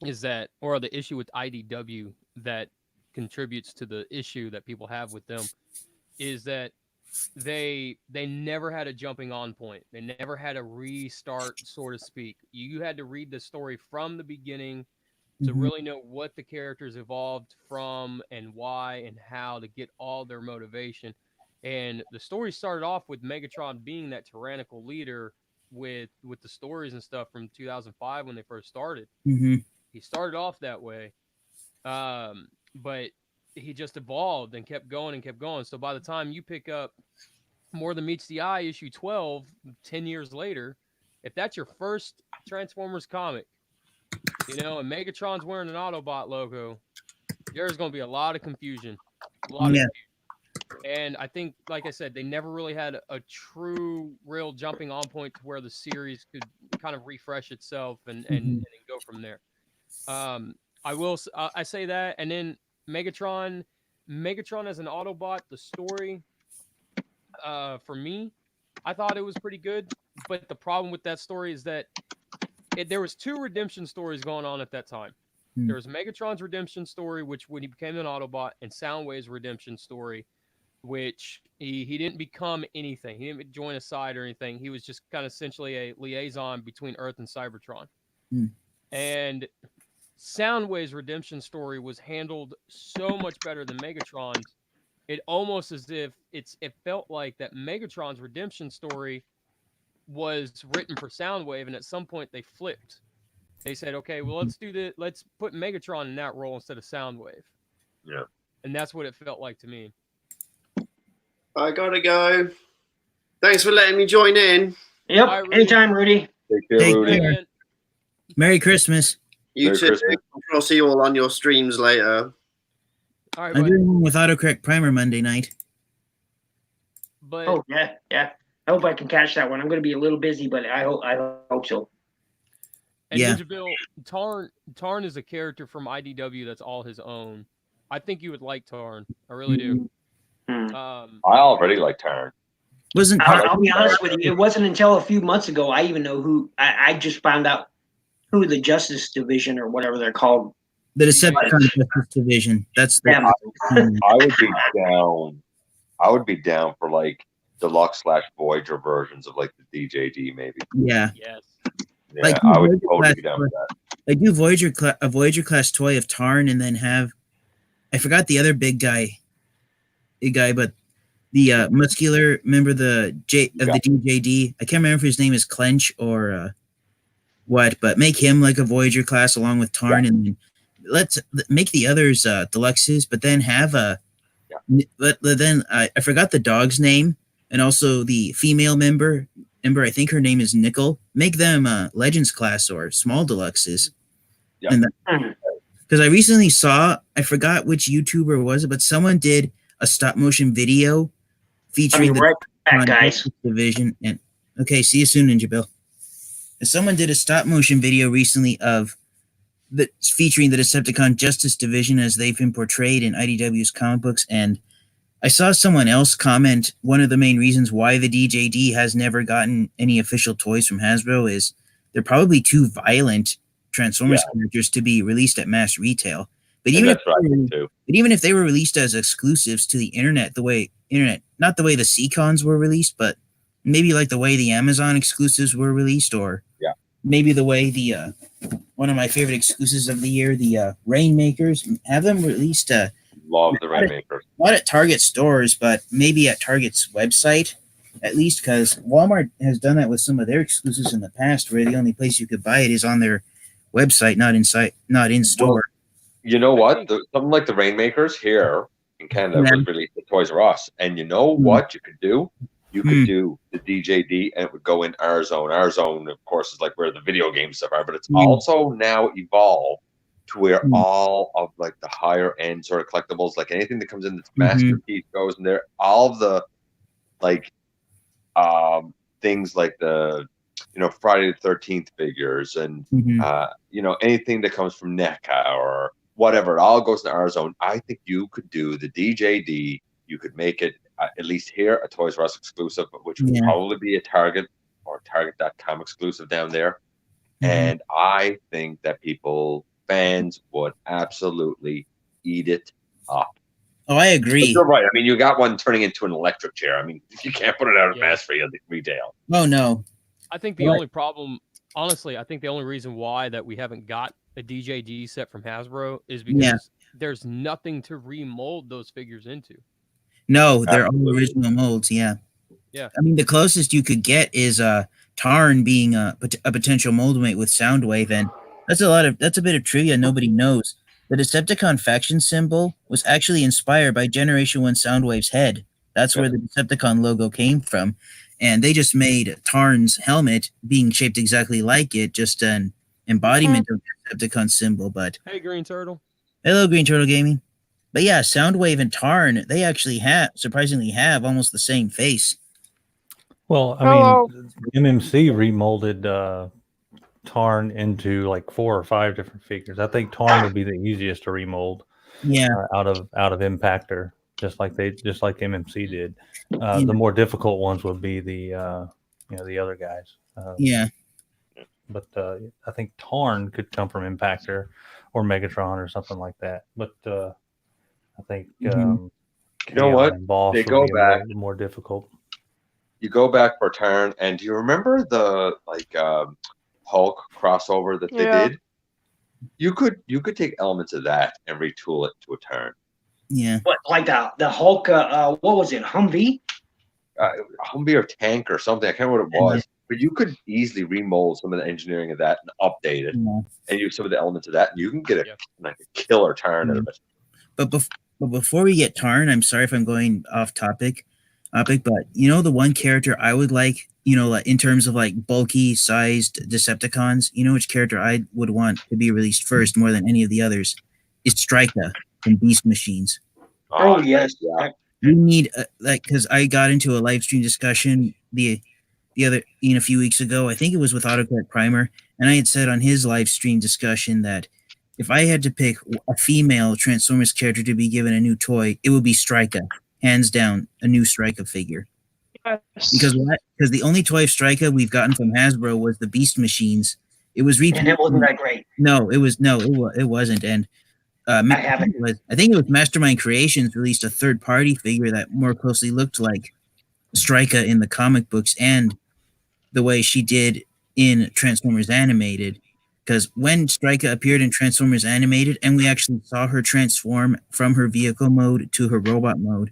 E: is that, or the issue with IDW that contributes to the issue that people have with them, is that they never had a jumping on point. They never had a restart, so to speak. You had to read the story from the beginning to really know what the characters evolved from and why and how to get all their motivation. And the story started off with Megatron being that tyrannical leader with the stories and stuff from 2005 when they first started. He started off that way, but he just evolved and kept going and kept going. So by the time you pick up More Than Meets the Eye, issue 12, 10 years later, if that's your first Transformers comic, you know, and Megatron's wearing an Autobot logo, there's going to be a lot of confusion. And I think, like I said, they never really had a true, real jumping on point to where the series could kind of refresh itself and then go from there. I say that, and then Megatron as an Autobot, the story, for me, I thought it was pretty good. But the problem with that story is that there was two redemption stories going on at that time. There was Megatron's redemption story, which when he became an Autobot, and Soundwave's redemption story, which he didn't become anything. He didn't join a side or anything. He was just kind of essentially a liaison between Earth and Cybertron. And Soundwave's redemption story was handled so much better than Megatron's. It almost as if it felt like that Megatron's redemption story was written for Soundwave, and at some point they flipped. They said, okay, well, let's do this. Let's put Megatron in that role instead of Soundwave.
D: Yeah.
E: And that's what it felt like to me.
F: I gotta go. Thanks for letting me join in.
A: Yep.
E: Bye, Rudy.
A: Anytime, Rudy.
D: Take care,
G: Take
D: Rudy.
G: care.
E: Man,
G: Merry Christmas.
F: You
D: Merry
F: too.
D: Christmas.
F: I'm sure I'll see you all on your streams later.
E: all right,
G: I'm
E: buddy.
G: doing one with autocorrect primer Monday night.
E: But
A: Oh yeah, yeah. I hope I can catch that one. I'm going to be a little busy, but I hope so.
E: and
G: Yeah.
E: Ninja Bill, Tarn is a character from IDW that's all his own. I think you would like Tarn. I really do.
D: I already like Tarn.
G: Wasn't
A: I'll be honest with you. It wasn't until a few months ago I even know who. I just found out who the Justice Division or whatever they're called.
G: the Decepticon Justice Division. That's the
A: Yeah.
D: I would be down. I would be down for like deluxe / Voyager versions of like the DJD maybe.
G: yeah.
E: Yes.
D: Yeah,
G: Like,
D: I would
G: Voyager
D: totally be
G: class
D: down with that.
G: I do a Voyager class toy of Tarn, and then have I forgot the other big guy, but the muscular member of the DJD. I can't remember if his name is Clench or what, but make him like a Voyager class along with Tarn, and then let's make the others deluxes, but then have but then I forgot the dog's name, and also the female member. I think her name is Nickel. Make them Legends class or small deluxes.
D: Yeah.
G: And because I recently saw, I forgot which YouTuber was it, but someone did a stop motion video
A: I'll be
G: featuring the
A: right back, guys.
G: division. And okay, see you soon, Ninja Bill. Someone did a stop motion video recently of featuring the Decepticon Justice Division as they've been portrayed in IDW's comic books, and I saw someone else comment one of the main reasons why the DJD has never gotten any official toys from Hasbro is they're probably too violent Transformers characters to be released at mass retail. But
D: And
G: even
D: that's right too.
G: but even if they were released as exclusives to the internet, not the way the Seacons were released, but maybe like the way the Amazon exclusives were released, or maybe the way the one of my favorite exclusives of the year, the Rainmakers, have them released.
D: Love the Rainmaker.
G: Not at Target stores, but maybe at Target's website, at least, because Walmart has done that with some of their exclusives in the past, where the only place you could buy it is on their website, not in store.
D: Well, you know what? Something like the Rainmakers here in Canada was released at Toys R Us, and you know what you could do? You could do the DJD, and it would go in our zone. Our zone, of course, is like where the video game stuff are, but it's also now evolved to where all of like the higher end sort of collectibles, like anything that comes in that's masterpiece goes in there. All of the like things like the Friday the 13th figures and anything that comes from NECA or whatever, it all goes in our zone. I think you could do the DJD. You could make it at least here a Toys R Us exclusive, which would probably be a Target or Target.com exclusive down there. And I think that fans would absolutely eat it up.
G: Oh, I agree.
D: But you're right. I mean, you got one turning into an electric chair. I mean, you can't put it out of mass for retail.
G: Oh, no.
E: I think the only problem, honestly, I think the only reason why that we haven't got a DJD set from Hasbro is because there's nothing to remold those figures into.
G: No, they're all original molds. Yeah.
E: Yeah.
G: I mean, the closest you could get is Tarn being a potential mold mate with Soundwave, and that's a bit of trivia nobody knows. The Decepticon faction symbol was actually inspired by Generation 1 Soundwave's head. That's where the Decepticon logo came from. And they just made Tarn's helmet being shaped exactly like it, just an embodiment of the Decepticon symbol. But
E: hey, Green Turtle.
G: hello, Green Turtle Gaming. But yeah, Soundwave and Tarn, they actually surprisingly have almost the same face.
B: Well, I
H: Hello.
B: mean, MMC remolded Tarn into like 4 or 5 different figures. I think Tarn would be the easiest to remold
G: Yeah,
B: out of Impactor, just like MMC did.
G: Yeah.
B: The more difficult ones would be the the other guys.
G: yeah.
B: But I think Tarn could come from Impactor or Megatron or something like that. But I think
G: Mhm.
D: You know
B: KI
D: what?
B: and Boss
D: They
B: would
D: go
B: be
D: back.
B: more difficult.
D: You go back for Tarn, and do you remember the Hulk crossover that they
H: Yeah.
D: did? You could take elements of that and retool it to a Tarn.
G: Yeah.
A: What, like the Hulk? What was it? Humvee?
D: Humvee or tank or something. I can't remember what it was. But you could easily remold some of the engineering of that and update it
G: Yeah.
D: and use some of the elements of that, and you can get
E: Yeah.
D: like a killer Tarn out of it.
G: But before we get Tarn, I'm sorry if I'm going off topic, but you know the one character I would like, like in terms of like bulky sized Decepticons, you know which character I would want to be released first more than any of the others is Strika from Beast Machines.
A: Oh, yes.
D: Yeah.
G: We need because I got into a live stream discussion the other a few weeks ago. I think it was with Autocorrect Primer, and I had said on his live stream discussion that if I had to pick a female Transformers character to be given a new toy, it would be Strika, hands down, a new Strika figure.
H: Yes.
G: Because the only toy of Strika we've gotten from Hasbro was the Beast Machines. It was
A: And it wasn't that great.
G: No, it wasn't. And
A: I haven't.
G: I think it was Mastermind Creations released a third-party figure that more closely looked like Strika in the comic books and the way she did in Transformers Animated. Because when Strika appeared in Transformers Animated and we actually saw her transform from her vehicle mode to her robot mode,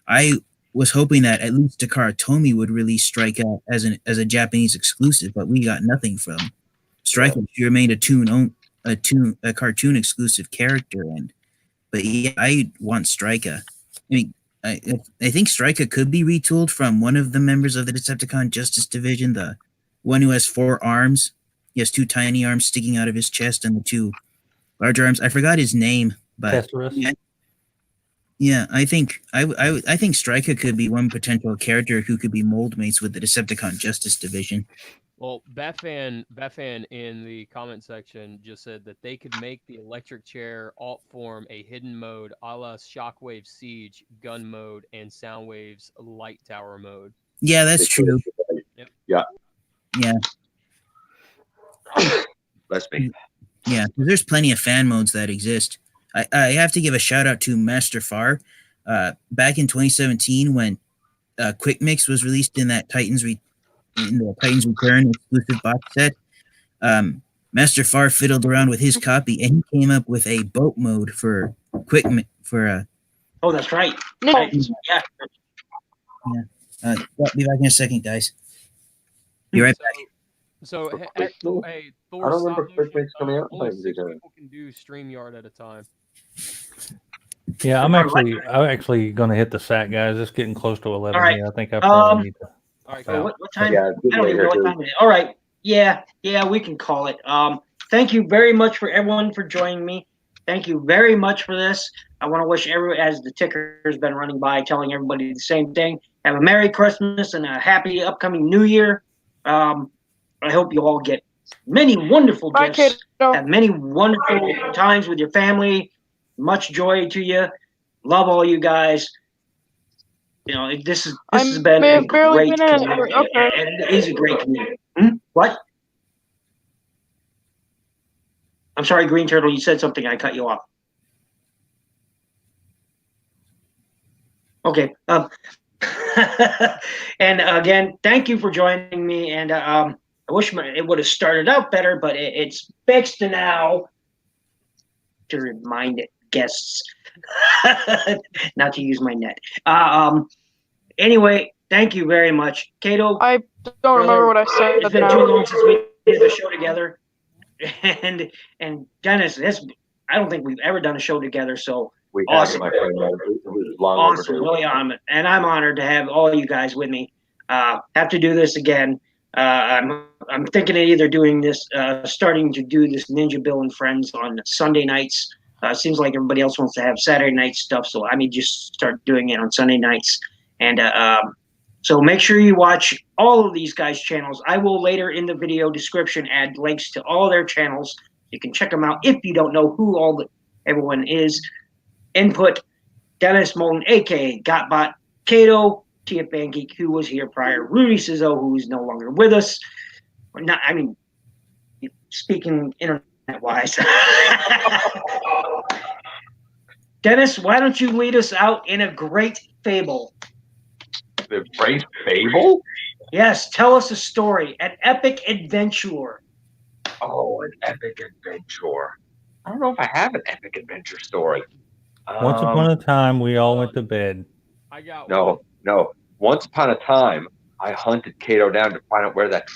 G: I was hoping that at least Takara Tomy would release Strika as a Japanese exclusive, but we got nothing from Strika. She remained a cartoon exclusive character, but yeah, I want Strika. I mean, I think Strika could be retooled from one of the members of the Decepticon Justice Division, the one who has 4 arms. He has 2 tiny arms sticking out of his chest and the 2 large arms. I forgot his name, but
B: Tesserus?
G: yeah, I think I think Strika could be one potential character who could be mold mates with the Decepticon Justice Division.
E: Well, Batfan in the comment section just said that they could make the electric chair alt form a hidden mode a la Shockwave Siege gun mode and Soundwave's light tower mode.
G: Yeah, that's true.
E: Yep.
D: Yeah.
G: Yeah.
D: That's me.
G: Yeah, there's plenty of fan modes that exist. I have to give a shout out to Master Far. Back in 2017, when Quick Mix was released in that Titans Return exclusive box set, Master Far fiddled around with his copy and he came up with a boat mode for
A: Oh, that's right.
H: No.
A: Yeah.
G: I'll be back in a second, guys. Be right back.
E: So,
D: Wait, no.
E: hey,
D: I don't remember Quick Mix coming out.
E: Only
D: Like,
E: 6
D: they
E: people can do StreamYard at a time.
B: Yeah, I'm actually going to hit the sack, guys. It's getting close to 11
A: All right.
B: here. I think I probably need to.
E: All right,
B: Yeah.
E: go.
A: What time?
D: Yeah,
A: I don't even know what time it is. All right. Yeah, we can call it. Thank you very much for everyone for joining me. Thank you very much for this. I want to wish everyone, as the ticker's been running by, telling everybody the same thing. Have a Merry Christmas and a happy upcoming New Year. I hope you all get many wonderful
H: Bye,
A: gifts.
H: kiddo.
A: Have many wonderful times with your family. Much joy to you. Love all you guys. You know, this has been
H: may
A: a
H: have barely
A: great
H: been in it.
A: community.
H: Okay.
A: It is a great community. What? I'm sorry, Green Turtle. You said something. I cut you off. Okay. And again, thank you for joining me. And I wish it would have started out better, but it's fixed now. To remind guests not to use my net. Anyway, thank you very much, Kato.
H: I don't remember what I said
A: It's been too
H: now.
A: long since we did the show together, and Dennis, I don't think we've ever done a show together. So
D: We
A: awesome.
D: have, my friend. It was long
A: Awesome,
D: overdue.
A: really honored, and I'm honored to have all you guys with me. Have to do this again. I'm thinking of either doing this, starting to do this NinjaBill and Friends on Sunday nights It seems like everybody else wants to have Saturday night stuff, so I may just start doing it on Sunday nights. And so make sure you watch all of these guys' channels. I will later in the video description add links to all their channels. You can check them out if you don't know who everyone is. Input, Dennis Moulton, aka Gotbot, Kato, TFN Geek, who was here prior, Rudy Sizzo, who is no longer with us. Speaking internet-wise. Dennis, why don't you lead us out in a great fable?
D: The great fable?
A: Yes, tell us a story, an epic adventure.
D: Oh, an epic adventure. I don't know if I have an epic adventure story.
B: Once upon a time, we all went to bed.
E: I got one.
D: No. Once upon a time, I hunted Kato down to find out where that